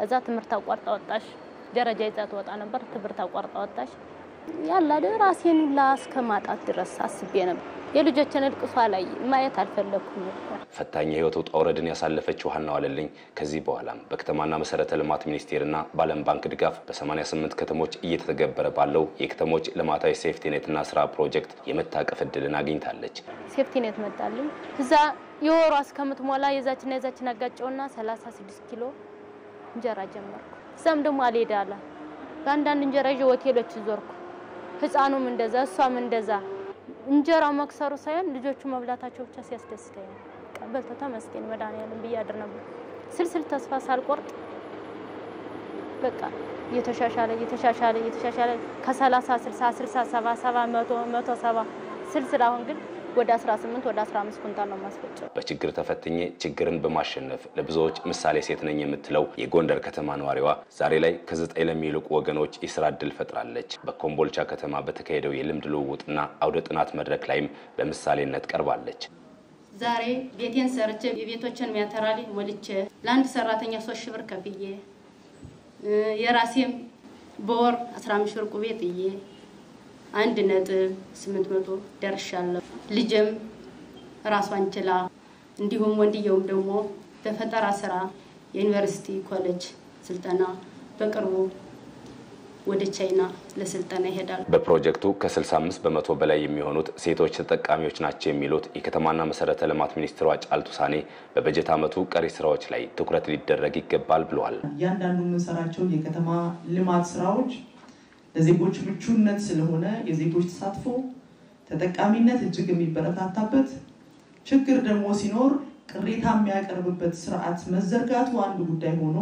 እዛ ትምህርት አቋርጣ ወጣሽ፣ ደረጃ ይዛ ተወጣ ነበር። ትምህርት አቋርጣ ወጣሽ። ያላ ራሴን ላስከማጣት ድረስ አስቤ ነበር። የልጆችን እልቅሷ ላይ ማየት አልፈለኩም ነበር። ፈታኝ የህይወት ውጣ ውረድን ያሳለፈችው ሀና ዋለልኝ ከዚህ በኋላም በከተማና መሰረተ ልማት ሚኒስቴርና በዓለም ባንክ ድጋፍ በ88 ከተሞች እየተተገበረ ባለው የከተሞች ልማታዊ ሴፍቲኔትና ስራ ፕሮጀክት የመታቀፍ እድልን አግኝታለች። ሴፍቲኔት መጣልኝ። እዛ የወሯ እስከምትሞላ የዛችን አጋጨውና 36 ኪሎ እንጀራ ጀመርኩ። እዛም ደግሞ አልሄዳለ በአንዳንድ እንጀራ ይዤ ሆቴሎች ዞርኩ። ህፃኑም እንደዛ እሷም እንደዛ። እንጀራው መክሰሩ ሳይሆን ልጆቹ መብላታቸው ብቻ ሲያስደስተኝ ቀበልቶ ተመስገን መድኃኒዓለም ብያድር ነበር። ስልስል ተስፋ ሳልቆርጥ በቃ እየተሻሻለ ከ30 60 60 70 70 170 ስልስል አሁን ግን ወደ 18 ወደ 15 ኩንታል ነው ማስፈጨው። በችግር ተፈትኜ ችግርን በማሸነፍ ለብዙዎች ምሳሌ ሴት ነኝ የምትለው የጎንደር ከተማ ነዋሪዋ ዛሬ ላይ ከ9 ለሚልቁ ወገኖች የስራ እድል ፈጥራለች። በኮምቦልቻ ከተማ በተካሄደው የልምድ ልውውጥና አውደ ጥናት መድረክ ላይም በምሳሌነት ቀርባለች። ዛሬ ቤቴን ሰርቼ የቤቶችን ሚያተራሊ ሞልቼ ለአንድ ሰራተኛ 3 ሺህ ብር ከፍዬ የራሴም በወር 15 ሺህ ብር ቁቤ ጥዬ 1.800 ደርሻለሁ። ልጅም ራሷን ችላ እንዲሁም ወንድየውም ደግሞ በፈጠራ ስራ የዩኒቨርሲቲ ኮሌጅ ስልጠና በቅርቡ ወደ ቻይና ለስልጠና ይሄዳል። በፕሮጀክቱ ከ65 በመቶ በላይ የሚሆኑት ሴቶች ተጠቃሚዎች ናቸው የሚሉት የከተማና መሰረተ ልማት ሚኒስትሯ ጫልቱ ሳኔ በበጀት ዓመቱ ቀሪ ስራዎች ላይ ትኩረት ሊደረግ ይገባል ብለዋል። እያንዳንዱ የምንሰራቸው የከተማ ልማት ስራዎች ለዜጎች ምቹነት ስለሆነ የዜጎች ተሳትፎ ተጠቃሚነት እጅግ የሚበረታታበት ችግር ደግሞ ሲኖር ቅሬታ የሚያቀርብበት ስርዓት መዘርጋቱ አንዱ ጉዳይ ሆኖ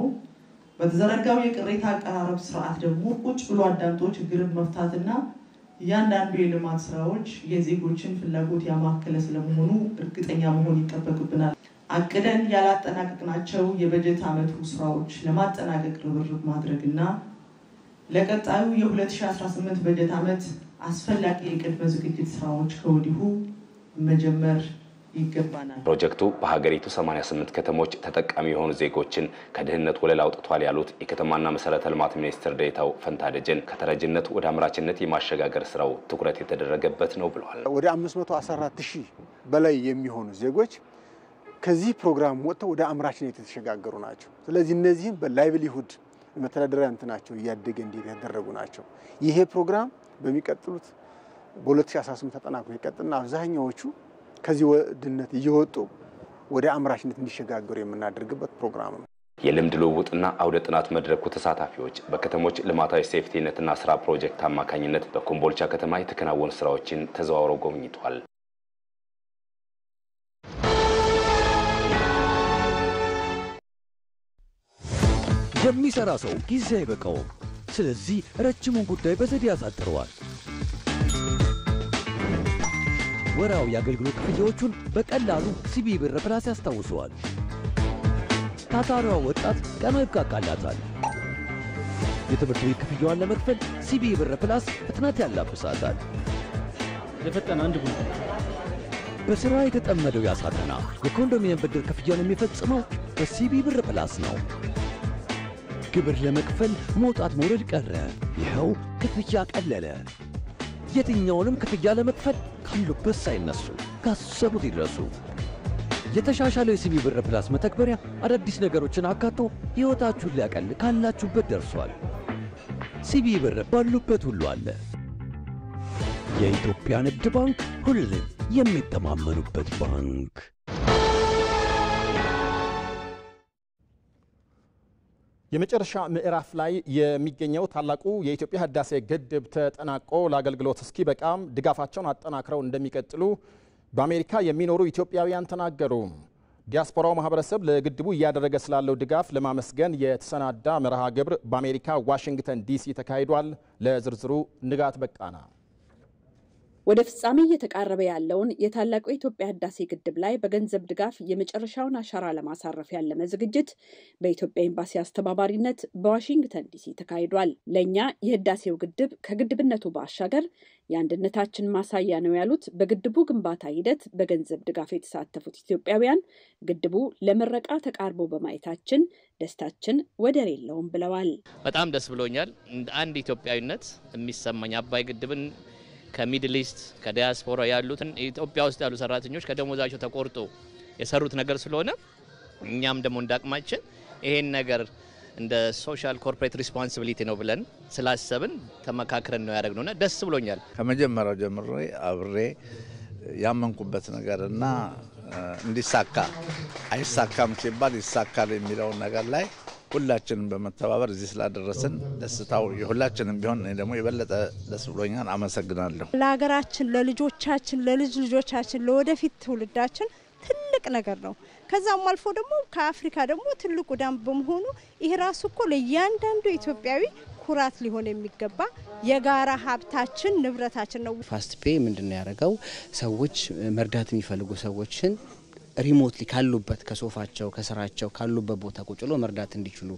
በተዘረጋው የቅሬታ አቀራረብ ስርዓት ደግሞ ቁጭ ብሎ አዳምጦ ችግርን መፍታትና እያንዳንዱ የልማት ስራዎች የዜጎችን ፍላጎት ያማከለ ስለመሆኑ እርግጠኛ መሆን ይጠበቅብናል። አቅደን ያላጠናቀቅናቸው የበጀት ዓመቱ ስራዎች ለማጠናቀቅ ርብርብ ማድረግና ለቀጣዩ የ2018 በጀት ዓመት አስፈላጊ የቅድመ ዝግጅት ስራዎች ከወዲሁ መጀመር ይገባናል። ፕሮጀክቱ በሀገሪቱ 88 ከተሞች ተጠቃሚ የሆኑ ዜጎችን ከድህነት ወለል አውጥቷል ያሉት የከተማና መሰረተ ልማት ሚኒስትር ዴኤታው ፈንታ ደጀን ከተረጅነት ወደ አምራችነት የማሸጋገር ስራው ትኩረት የተደረገበት ነው ብለዋል። ወደ 514,000 በላይ የሚሆኑ ዜጎች ከዚህ ፕሮግራም ወጥተው ወደ አምራችነት የተሸጋገሩ ናቸው። ስለዚህ እነዚህም በላይቭሊሁድ መተዳደሪያ እንትናቸው እያደገ እንዲሄድ ያደረጉ ናቸው። ይሄ ፕሮግራም በሚቀጥሉት በ2018 ተጠናክሮ ይቀጥልና አብዛኛዎቹ ከዚህ ድህነት እየወጡ ወደ አምራችነት እንዲሸጋገሩ የምናደርግበት ፕሮግራም ነው። የልምድ ልውውጥና አውደ ጥናት መድረኩ ተሳታፊዎች በከተሞች ልማታዊ ሴፍቲነትና ስራ ፕሮጀክት አማካኝነት በኮምቦልቻ ከተማ የተከናወኑ ስራዎችን ተዘዋውረው ጎብኝቷል። የሚሰራ ሰው ጊዜ አይበቃውም። ስለዚህ ረጅሙን ጉዳይ በዘዴ ያሳጥረዋል። ወራዊ የአገልግሎት ክፍያዎቹን በቀላሉ ሲቢ ብር ፕላስ ያስታውሰዋል። ታታሪዋ ወጣት ቀኑ ይብቃቃላታል። የትምህርት ቤት ክፍያዋን ለመክፈል ሲቢ ብር ፕላስ ፍጥነት ያላብሳታል። የፈጠነ አንድ ጉድ በስራ የተጠመደው ያሳተና የኮንዶሚኒየም ብድር ክፍያውን የሚፈጽመው በሲቢ ብር ፕላስ ነው። ግብር ለመክፈል መውጣት መውረድ ቀረ። ይኸው ክፍያ ቀለለ። የትኛውንም ክፍያ ለመክፈል ካሉበት ሳይነሱ ካሰቡት ይድረሱ። የተሻሻለው የሲቢ ብር ፕላስ መተግበሪያ አዳዲስ ነገሮችን አካቶ ሕይወታችሁን ሊያቀል ካላችሁበት ደርሷል። ሲቢ ብር ባሉበት ሁሉ አለ። የኢትዮጵያ ንግድ ባንክ ሁሌም የሚተማመኑበት ባንክ። የመጨረሻ ምዕራፍ ላይ የሚገኘው ታላቁ የኢትዮጵያ ህዳሴ ግድብ ተጠናቆ ለአገልግሎት እስኪበቃም ድጋፋቸውን አጠናክረው እንደሚቀጥሉ በአሜሪካ የሚኖሩ ኢትዮጵያውያን ተናገሩ። ዲያስፖራው ማህበረሰብ ለግድቡ እያደረገ ስላለው ድጋፍ ለማመስገን የተሰናዳ መርሃ ግብር በአሜሪካ ዋሽንግተን ዲሲ ተካሂዷል። ለዝርዝሩ ንጋት በቃና። ወደ ፍጻሜ እየተቃረበ ያለውን የታላቁ የኢትዮጵያ ህዳሴ ግድብ ላይ በገንዘብ ድጋፍ የመጨረሻውን አሻራ ለማሳረፍ ያለመ ዝግጅት በኢትዮጵያ ኤምባሲ አስተባባሪነት በዋሽንግተን ዲሲ ተካሂዷል። ለኛ የህዳሴው ግድብ ከግድብነቱ ባሻገር የአንድነታችን ማሳያ ነው ያሉት በግድቡ ግንባታ ሂደት በገንዘብ ድጋፍ የተሳተፉት ኢትዮጵያውያን ግድቡ ለምረቃ ተቃርቦ በማየታችን ደስታችን ወደር የለውም ብለዋል። በጣም ደስ ብሎኛል። አንድ ኢትዮጵያዊነት የሚሰማኝ አባይ ግድብን ከሚድል ኢስት ከዲያስፖራ ያሉትን ኢትዮጵያ ውስጥ ያሉ ሰራተኞች ከደሞዛቸው ተቆርጦ የሰሩት ነገር ስለሆነ እኛም ደግሞ እንዳቅማችን ይሄን ነገር እንደ ሶሻል ኮርፖሬት ሪስፖንሲቢሊቲ ነው ብለን ስላሰብን ተመካክረን ነው ያደረግነውና ደስ ብሎኛል። ከመጀመሪያው ጀምሮ አብሬ ያመንኩበት ነገርና እንዲሳካ አይሳካም ሲባል ይሳካል የሚለው ነገር ላይ ሁላችንም በመተባበር እዚህ ስላደረስን ደስታው የሁላችንም ቢሆን ደግሞ የበለጠ ደስ ብሎኛል። አመሰግናለሁ። ለሀገራችን፣ ለልጆቻችን፣ ለልጅ ልጆቻችን፣ ለወደፊት ትውልዳችን ትልቅ ነገር ነው። ከዛም አልፎ ደግሞ ከአፍሪካ ደግሞ ትልቁ ዳም በመሆኑ ይሄ ራሱ እኮ ለእያንዳንዱ ኢትዮጵያዊ ኩራት ሊሆን የሚገባ የጋራ ሀብታችን ንብረታችን ነው። ፋስት ፔይ ምንድነው ያደረገው? ሰዎች መርዳት የሚፈልጉ ሰዎችን ሪሞትሊ ካሉበት ከሶፋቸው ከስራቸው ካሉበት ቦታ ቁጭ ብሎ መርዳት እንዲችሉ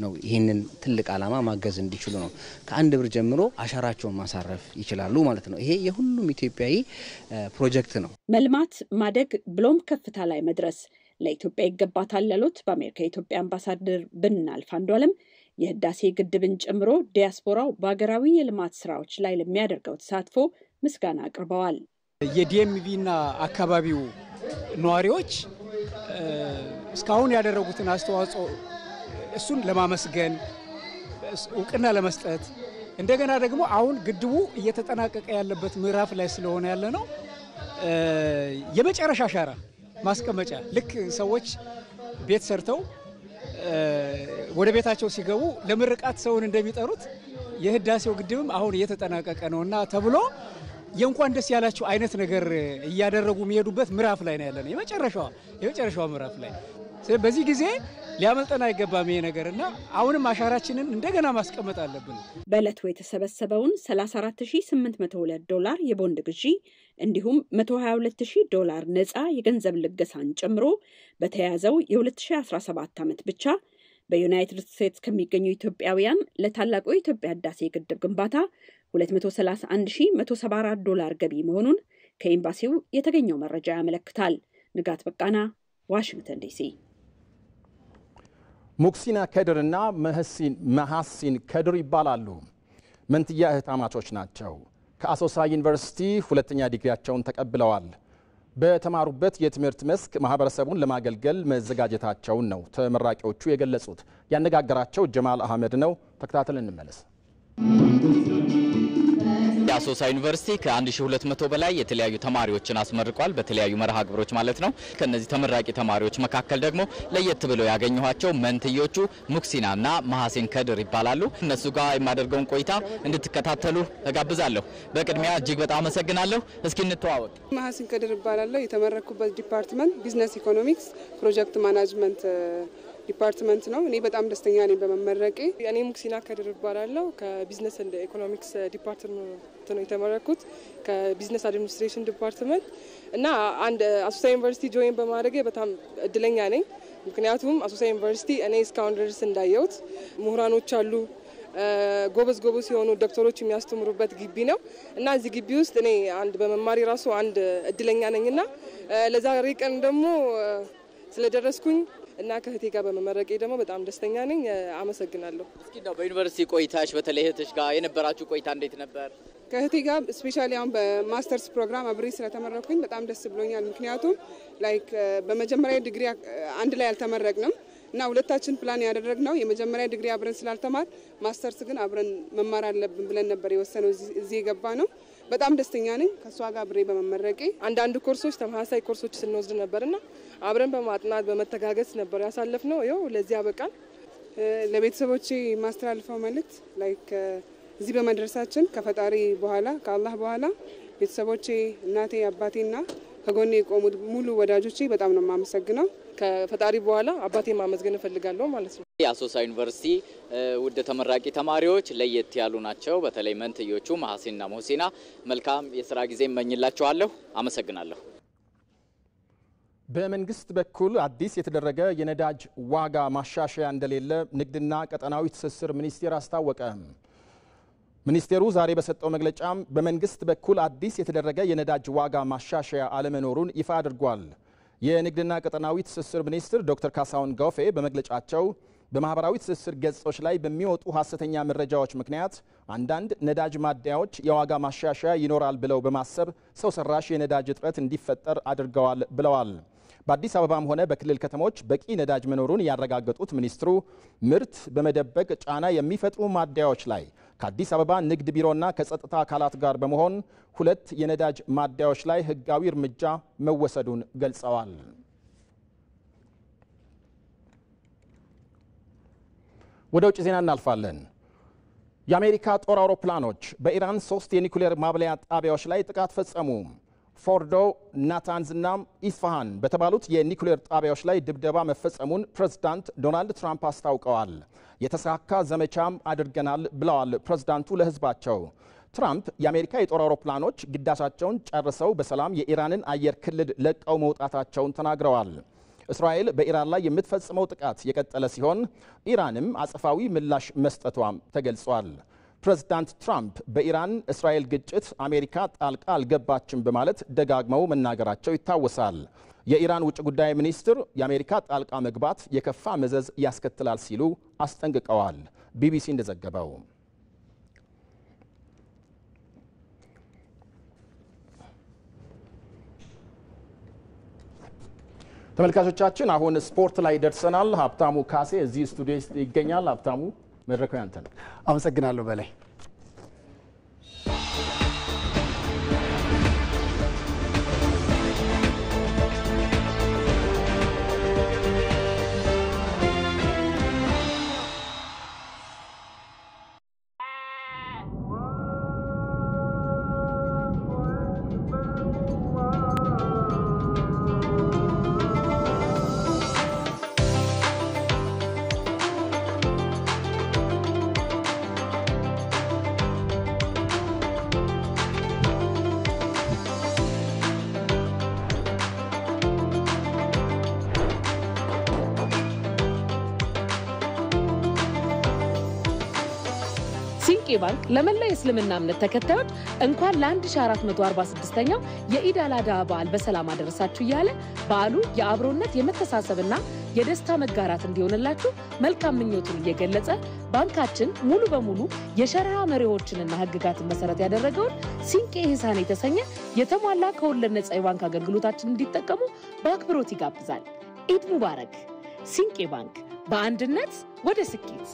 ነው። ይሄንን ትልቅ ዓላማ ማገዝ እንዲችሉ ነው። ከአንድ ብር ጀምሮ አሻራቸውን ማሳረፍ ይችላሉ ማለት ነው። ይሄ የሁሉም ኢትዮጵያዊ ፕሮጀክት ነው። መልማት፣ ማደግ ብሎም ከፍታ ላይ መድረስ ለኢትዮጵያ ይገባታል ያሉት በአሜሪካ የኢትዮጵያ አምባሳደር ብናልፍ አንዱዓለም የህዳሴ ግድብን ጨምሮ ዲያስፖራው በሀገራዊ የልማት ስራዎች ላይ ለሚያደርገው ተሳትፎ ምስጋና አቅርበዋል። የዲኤምቪና አካባቢው ነዋሪዎች እስካሁን ያደረጉትን አስተዋጽኦ እሱን ለማመስገን እውቅና ለመስጠት እንደገና ደግሞ አሁን ግድቡ እየተጠናቀቀ ያለበት ምዕራፍ ላይ ስለሆነ ያለ ነው የመጨረሻ አሻራ ማስቀመጫ ልክ ሰዎች ቤት ሰርተው ወደ ቤታቸው ሲገቡ ለምርቃት ሰውን እንደሚጠሩት የህዳሴው ግድብም አሁን እየተጠናቀቀ ነውና ተብሎ የእንኳን ደስ ያላችሁ አይነት ነገር እያደረጉ የሚሄዱበት ምዕራፍ ላይ ነው ያለነው የመጨረሻው ምዕራፍ ላይ። በዚህ ጊዜ ሊያመልጠን አይገባም ይሄ ነገርና አሁንም አሻራችንን እንደገና ማስቀመጥ አለብን። በዕለቱ የተሰበሰበውን $34,802 የቦንድ ግዢ እንዲሁም $122,000 ነፃ የገንዘብ ልገሳን ጨምሮ በተያዘው የ2017 ዓመት ብቻ በዩናይትድ ስቴትስ ከሚገኙ ኢትዮጵያውያን ለታላቁ የኢትዮጵያ ህዳሴ ግድብ ግንባታ $231,174 ገቢ መሆኑን ከኤምባሲው የተገኘው መረጃ ያመለክታል። ንጋት በቃና ዋሽንግተን ዲሲ። ሙክሲና ከድርና መሐሲን ከድር ይባላሉ። መንትያ እህታማቾች ናቸው። ከአሶሳ ዩኒቨርሲቲ ሁለተኛ ዲግሪያቸውን ተቀብለዋል። በተማሩበት የትምህርት መስክ ማህበረሰቡን ለማገልገል መዘጋጀታቸውን ነው ተመራቂዎቹ የገለጹት። ያነጋገራቸው ጀማል አህመድ ነው። ተከታተልን እንመለስ። የአሶሳ ዩኒቨርሲቲ ከ1200 በላይ የተለያዩ ተማሪዎችን አስመርቋል። በተለያዩ መርሃ ግብሮች ማለት ነው። ከነዚህ ተመራቂ ተማሪዎች መካከል ደግሞ ለየት ብለው ያገኘኋቸው መንትዮቹ ሙክሲናና መሐሲን ከድር ይባላሉ። እነሱ ጋር የማደርገውን ቆይታ እንድትከታተሉ እጋብዛለሁ። በቅድሚያ እጅግ በጣም አመሰግናለሁ። እስኪ እንተዋወቅ። መሐሲን ከድር ይባላለሁ። የተመረኩበት ዲፓርትመንት ቢዝነስ ኢኮኖሚክስ ፕሮጀክት ማኔጅመንት ዲፓርትመንት ነው። እኔ በጣም ደስተኛ ነኝ በመመረቄ። እኔ ሙክሲና ከድር ይባላለሁ። ከቢዝነስ ኤንድ ኢኮኖሚክስ ዲፓርትመንት ነው የተመረኩት ከቢዝነስ አድሚኒስትሬሽን ዲፓርትመንት እና አንድ አሶሳ ዩኒቨርሲቲ ጆይን በማድረጌ በጣም እድለኛ ነኝ። ምክንያቱም አሶሳ ዩኒቨርሲቲ እኔ እስካሁን ድረስ እንዳየሁት ምሁራኖች አሉ፣ ጎበዝ የሆኑ ዶክተሮች የሚያስተምሩበት ግቢ ነው እና እዚህ ግቢ ውስጥ እኔ አንድ በመማሪ ራሱ አንድ እድለኛ ነኝና ለዛሬ ቀን ደግሞ ስለደረስኩኝ እና ከህቴ ጋር በመመረቄ ደግሞ በጣም ደስተኛ ነኝ። አመሰግናለሁ። እስኪ ነው በዩኒቨርሲቲ ቆይታሽ በተለይ እህትሽ ጋር የነበራችሁ ቆይታ እንዴት ነበር? ከህቴ ጋር ስፔሻሊ አሁን በማስተርስ ፕሮግራም አብሬ ስለተመረኩኝ በጣም ደስ ብሎኛል። ምክንያቱም ላይክ በመጀመሪያ ዲግሪ አንድ ላይ አልተመረቅንም እና ሁለታችን ፕላን ያደረግነው የመጀመሪያ ዲግሪ አብረን ስላልተማር ማስተርስ ግን አብረን መማር አለብን ብለን ነበር የወሰነው። እዚህ የገባ ነው። በጣም ደስተኛ ነኝ ከሷ ጋር አብሬ በመመረቄ። አንዳንድ ኮርሶች ተመሳሳይ ኮርሶች ስንወስድ ነበርና አብረን በማጥናት በመተጋገዝ ነበር ያሳለፍነው። ይኸው ለዚህ አበቃን። ለቤተሰቦቼ ማስተላልፈው መልእክት ላይክ እዚህ በመድረሳችን ከፈጣሪ በኋላ ከአላህ በኋላ ቤተሰቦቼ፣ እናቴ፣ አባቴና ከጎኔ የቆሙት ሙሉ ወዳጆቼ በጣም ነው የማመሰግነው። ከፈጣሪ በኋላ አባቴ ማመስገን እፈልጋለሁ ማለት ነው። የአሶሳ ዩኒቨርሲቲ ውድ ተመራቂ ተማሪዎች ለየት ያሉ ናቸው። በተለይ መንትዮቹ መሐሲንና ሙህሲና መልካም የሥራ ጊዜ እመኝላችኋለሁ። አመሰግናለሁ። በመንግስት በኩል አዲስ የተደረገ የነዳጅ ዋጋ ማሻሻያ እንደሌለ ንግድና ቀጠናዊ ትስስር ሚኒስቴር አስታወቀ። ሚኒስቴሩ ዛሬ በሰጠው መግለጫም በመንግስት በኩል አዲስ የተደረገ የነዳጅ ዋጋ ማሻሻያ አለመኖሩን ይፋ አድርጓል። የንግድና ቀጠናዊ ትስስር ሚኒስትር ዶክተር ካሳሁን ጎፌ በመግለጫቸው በማህበራዊ ትስስር ገጾች ላይ በሚወጡ ሐሰተኛ መረጃዎች ምክንያት አንዳንድ ነዳጅ ማደያዎች የዋጋ ማሻሻያ ይኖራል ብለው በማሰብ ሰው ሰራሽ የነዳጅ እጥረት እንዲፈጠር አድርገዋል ብለዋል። በአዲስ አበባም ሆነ በክልል ከተሞች በቂ ነዳጅ መኖሩን ያረጋገጡት ሚኒስትሩ ምርት በመደበቅ ጫና የሚፈጥሩ ማደያዎች ላይ ከአዲስ አበባ ንግድ ቢሮና ከጸጥታ አካላት ጋር በመሆን 2 የነዳጅ ማደያዎች ላይ ህጋዊ እርምጃ መወሰዱን ገልጸዋል። ወደ ውጭ ዜና እናልፋለን። የአሜሪካ ጦር አውሮፕላኖች በኢራን 3 የኒኩሌር ማብለያ ጣቢያዎች ላይ ጥቃት ፈጸሙ። ፎርዶ፣ ናታንዝ እና ኢስፋሃን በተባሉት የኒኩሌር ጣቢያዎች ላይ ድብደባ መፈጸሙን ፕሬዝዳንት ዶናልድ ትራምፕ አስታውቀዋል። የተሳካ ዘመቻም አድርገናል ብለዋል ፕሬዝዳንቱ ለህዝባቸው። ትራምፕ የአሜሪካ የጦር አውሮፕላኖች ግዳጃቸውን ጨርሰው በሰላም የኢራንን አየር ክልል ለቀው መውጣታቸውን ተናግረዋል። እስራኤል በኢራን ላይ የምትፈጽመው ጥቃት የቀጠለ ሲሆን ኢራንም አጸፋዊ ምላሽ መስጠቷም ተገልጿል። ፕሬዝዳንት ትራምፕ በኢራን እስራኤል ግጭት አሜሪካ ጣልቃ አልገባችም በማለት ደጋግመው መናገራቸው ይታወሳል። የኢራን ውጭ ጉዳይ ሚኒስትር የአሜሪካ ጣልቃ መግባት የከፋ መዘዝ ያስከትላል ሲሉ አስጠንቅቀዋል። ቢቢሲ እንደዘገበው ተመልካቾቻችን አሁን ስፖርት ላይ ደርሰናል። ሀብታሙ ካሴ እዚህ ስቱዲዮ ይገኛል። ሀብታሙ መድረኩ ያንተ ነው። አመሰግናለሁ በላይ። ሲንቄ ባንክ ለመላ የእስልምና እምነት ተከታዮች እንኳን ለ1446ኛው የኢድ አል አድሃ በዓል በሰላም አደረሳችሁ እያለ በዓሉ የአብሮነት የመተሳሰብና የደስታ መጋራት እንዲሆንላችሁ መልካም ምኞቱን እየገለጸ ባንካችን ሙሉ በሙሉ የሸሪዓ መሪዎችንና ህግጋትን መሰረት ያደረገውን ሲንቄ ኢህሳን የተሰኘ የተሟላ ከወለድ ነጻ የባንክ አገልግሎታችን እንዲጠቀሙ በአክብሮት ይጋብዛል። ኢድ ሙባረክ። ሲንቄ ባንክ በአንድነት ወደ ስኬት።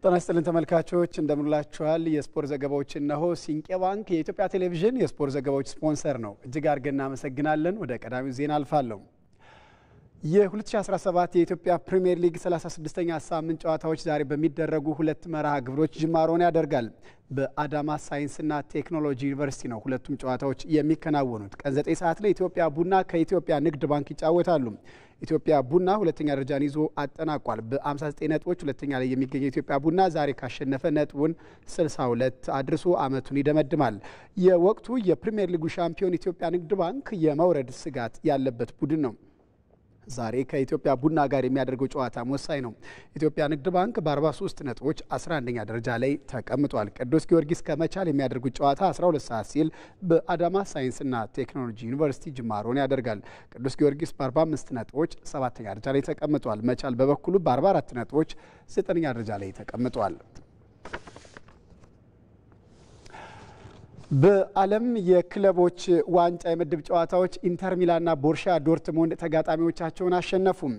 ጤና ይስጥልን ተመልካቾች እንደምንላችኋል። የስፖርት ዘገባዎች እነሆ። ሲንቄ ባንክ የኢትዮጵያ ቴሌቪዥን የስፖርት ዘገባዎች ስፖንሰር ነው። እጅግ አድርገን እናመሰግናለን። ወደ ቀዳሚው ዜና አልፋለሁ። የ2017 የኢትዮጵያ ፕሪሚየር ሊግ 36ኛ ሳምንት ጨዋታዎች ዛሬ በሚደረጉ ሁለት መርሃ ግብሮች ጅማሮን ያደርጋል። በአዳማ ሳይንስና ቴክኖሎጂ ዩኒቨርሲቲ ነው ሁለቱም ጨዋታዎች የሚከናወኑት። ቀን 9 ሰዓት ላይ ኢትዮጵያ ቡና ከኢትዮጵያ ንግድ ባንክ ይጫወታሉ። ኢትዮጵያ ቡና ሁለተኛ ደረጃን ይዞ አጠናቋል። በ59 ነጥቦች ሁለተኛ ላይ የሚገኘው ኢትዮጵያ ቡና ዛሬ ካሸነፈ ነጥቡን 62 አድርሶ አመቱን ይደመድማል። የወቅቱ የፕሪሚየር ሊጉ ሻምፒዮን ኢትዮጵያ ንግድ ባንክ የመውረድ ስጋት ያለበት ቡድን ነው። ዛሬ ከኢትዮጵያ ቡና ጋር የሚያደርገው ጨዋታ ወሳኝ ነው። ኢትዮጵያ ንግድ ባንክ በ43 ነጥቦች 11ኛ ደረጃ ላይ ተቀምጧል። ቅዱስ ጊዮርጊስ ከመቻል የሚያደርጉት ጨዋታ 12 ሰዓት ሲል በአዳማ ሳይንስና ቴክኖሎጂ ዩኒቨርሲቲ ጅማሮን ያደርጋል። ቅዱስ ጊዮርጊስ በ45 ነጥቦች 7ኛ ደረጃ ላይ ተቀምጧል። መቻል በበኩሉ በ44 ነጥቦች 9ኛ ደረጃ ላይ ተቀምጧል። በዓለም የክለቦች ዋንጫ የምድብ ጨዋታዎች ኢንተር ሚላንና ቦሩሲያ ዶርትሙንድ ተጋጣሚዎቻቸውን አሸነፉም።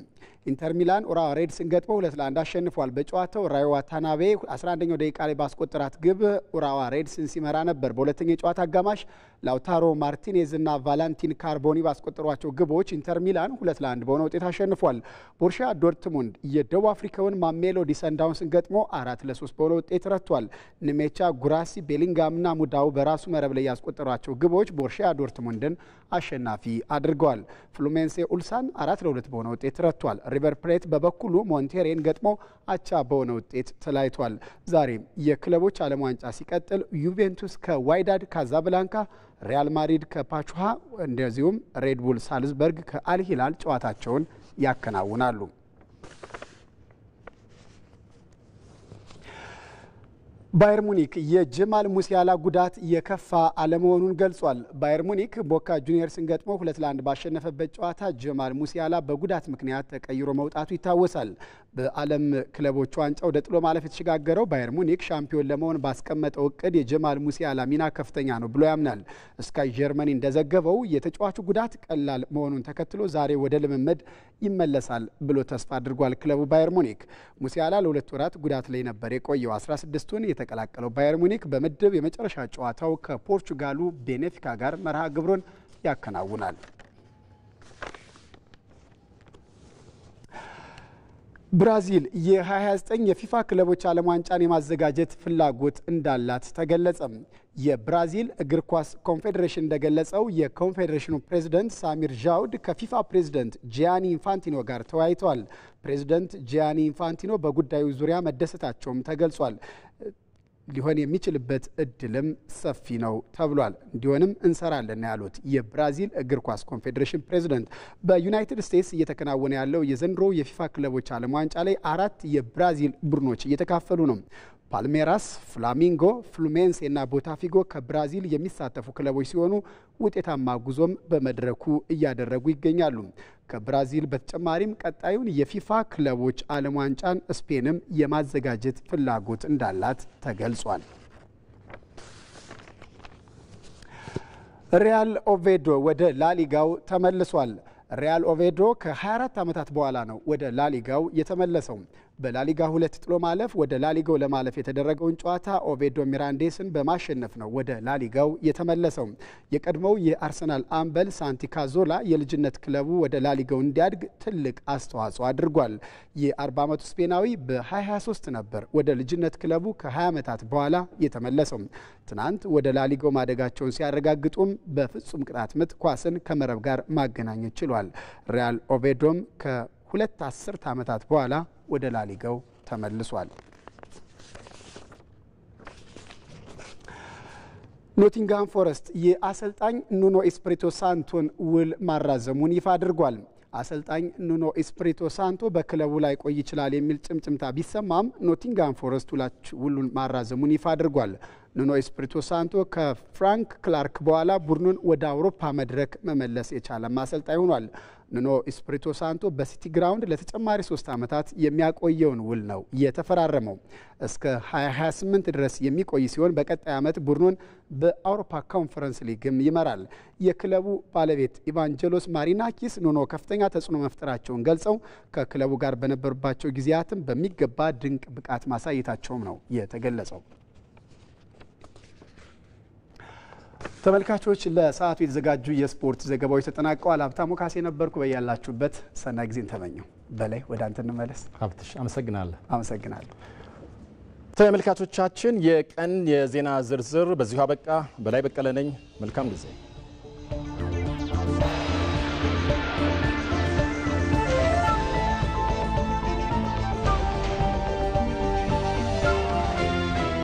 ኢንተር ሚላን ኡራዋ ሬድስን ገጥሞ 2-1 አሸንፏል። በጨዋታው ራዮ ዋታናቤ 11ኛው ደቂቃ ላይ ባስቆጠራት ግብ ኡራዋ ሬድስን ሲመራ ነበር። በሁለተኛው የጨዋታ አጋማሽ ላውታሮ ማርቲኔዝ እና ቫላንቲን ካርቦኒ ባስቆጠሯቸው ግቦች ኢንተር ሚላን 2-1 በሆነ ውጤት አሸንፏል። ቦሩሲያ ዶርትሙንድ የደቡብ አፍሪካውን ማሜሎዲ ሰንዳውንስን ገጥሞ 4-3 በሆነ ውጤት ረቷል። ንሜቻ፣ ጉራሲ፣ ቤሊንጋምና ሙዳው በራሱ መረብ ላይ ያስቆጠሯቸው ግቦች ቦሩሲያ ዶርትሙንድን አሸናፊ አድርገዋል። ፍሉሜንሴ ኡልሳን 4-2 በሆነ ውጤት ረቷል። ሪቨር ፕሌት በበኩሉ ሞንቴሬን ገጥሞ አቻ በሆነ ውጤት ተለያይቷል። ዛሬ የክለቦች ዓለም ዋንጫ ሲቀጥል ዩቬንቱስ ከዋይዳድ ካዛብላንካ፣ ሪያል ማድሪድ ከፓቹሃ እንደዚሁም ሬድቡል ሳልዝበርግ ከአልሂላል ጨዋታቸውን ያከናውናሉ። ባየር ሙኒክ የጀማል ሙሲያላ ጉዳት የከፋ አለመሆኑን ገልጿል። ባየር ሙኒክ ቦካ ጁኒየርስን ገጥሞ 2-1 ባሸነፈበት ጨዋታ ጀማል ሙሲያላ በጉዳት ምክንያት ተቀይሮ መውጣቱ ይታወሳል። በዓለም ክለቦች ዋንጫ ወደ ጥሎ ማለፍ የተሸጋገረው ባየር ሙኒክ ሻምፒዮን ለመሆን ባስቀመጠው እቅድ የጀማል ሙሲያላ ሚና ከፍተኛ ነው ብሎ ያምናል። ስካይ ጀርመኒ እንደዘገበው የተጫዋቹ ጉዳት ቀላል መሆኑን ተከትሎ ዛሬ ወደ ልምምድ ይመለሳል ብሎ ተስፋ አድርጓል። ክለቡ ባየር ሙኒክ ሙሲያላ ለ2 ወራት ጉዳት ላይ ነበር የቆየው። 16ቱን የተቀላቀለው ባየር ሙኒክ በምድብ የመጨረሻ ጨዋታው ከፖርቹጋሉ ቤኔፊካ ጋር መርሃ ግብሩን ያከናውናል። ብራዚል የ2029 የፊፋ ክለቦች ዓለም ዋንጫን የማዘጋጀት ፍላጎት እንዳላት ተገለጸ። የብራዚል እግር ኳስ ኮንፌዴሬሽን እንደገለጸው የኮንፌዴሬሽኑ ፕሬዝዳንት ሳሚር ዣውድ ከፊፋ ፕሬዝዳንት ጂያኒ ኢንፋንቲኖ ጋር ተወያይተዋል። ፕሬዝዳንት ጂያኒ ኢንፋንቲኖ በጉዳዩ ዙሪያ መደሰታቸውም ተገልጿል። ሊሆን የሚችልበት እድልም ሰፊ ነው ተብሏል። እንዲሆንም እንሰራለን ያሉት የብራዚል እግር ኳስ ኮንፌዴሬሽን ፕሬዝዳንት በዩናይትድ ስቴትስ እየተከናወነ ያለው የዘንድሮ የፊፋ ክለቦች ዓለም ዋንጫ ላይ 4 የብራዚል ቡድኖች እየተካፈሉ ነው። ፓልሜራስ፣ ፍላሚንጎ፣ ፍሉሜንሴ እና ቦታፊጎ ከብራዚል የሚሳተፉ ክለቦች ሲሆኑ ውጤታማ ጉዞም በመድረኩ እያደረጉ ይገኛሉ። ከብራዚል በተጨማሪም ቀጣዩን የፊፋ ክለቦች ዓለም ዋንጫን ስፔንም የማዘጋጀት ፍላጎት እንዳላት ተገልጿል። ሪያል ኦቬዶ ወደ ላሊጋው ተመልሷል። ሪያል ኦቬዶ ከ24 ዓመታት በኋላ ነው ወደ ላሊጋው የተመለሰው። በላሊጋ 2 ጥሎ ማለፍ ወደ ላሊጋው ለማለፍ የተደረገውን ጨዋታ ኦቬዶ ሚራንዴስን በማሸነፍ ነው ወደ ላሊጋው የተመለሰው። የቀድሞው የአርሰናል አምበል ሳንቲ ካዞላ የልጅነት ክለቡ ወደ ላሊጋው እንዲያድግ ትልቅ አስተዋጽኦ አድርጓል። የ40 ዓመቱ ስፔናዊ በ2023 ነበር ወደ ልጅነት ክለቡ ከ20 ዓመታት በኋላ የተመለሰው። ትናንት ወደ ላሊጋው ማደጋቸውን ሲያረጋግጡም በፍጹም ቅጣት ምት ኳስን ከመረብ ጋር ማገናኘት ችሏል። ሪያል ኦቬዶም ከ2 አስርት ዓመታት በኋላ ወደ ላሊጋው ተመልሷል። ኖቲንግሃም ፎረስት የአሰልጣኝ ኑኖ ኤስፒሪቶ ሳንቶን ውል ማራዘሙን ይፋ አድርጓል። አሰልጣኝ ኑኖ ኤስፒሪቶ ሳንቶ በክለቡ ላይ ቆይ ይችላል የሚል ጭምጭምታ ቢሰማም ኖቲንጋም ፎረስት ውሉን ማራዘሙን ይፋ አድርጓል። ኑኖ ኤስፒሪቶ ሳንቶ ከፍራንክ ክላርክ በኋላ ቡድኑን ወደ አውሮፓ መድረክ መመለስ የቻለ አሰልጣኝ ሆኗል። ኑኖ ኤስፒሪቶ ሳንቶ በሲቲ ግራውንድ ለተጨማሪ 3 ዓመታት የሚያቆየውን ውል ነው የተፈራረመው። እስከ 2028 ድረስ የሚቆይ ሲሆን በቀጣይ ዓመት ቡድኑን በአውሮፓ ኮንፈረንስ ሊግም ይመራል። የክለቡ ባለቤት ኢቫንጀሎስ ማሪናኪስ ኑኖ ከፍተኛ ተጽዕኖ መፍጠራቸውን ገልጸው ከክለቡ ጋር በነበሩባቸው ጊዜያትም በሚገባ ድንቅ ብቃት ማሳየታቸውም ነው የተገለጸው። ተመልካቾች ለሰዓቱ የተዘጋጁ የስፖርት ዘገባዎች ተጠናቀዋል። ሀብታሙ ካሴ ነበርኩ። በያላችሁበት ሰናይ ጊዜን ተመኘው። በላይ ወደ አንተ እንመለስ። ሀብትሽ አመሰግናለሁ። አመሰግናለሁ። ተመልካቾቻችን የቀን የዜና ዝርዝር በዚሁ አበቃ። በላይ በቀለ ነኝ። መልካም ጊዜ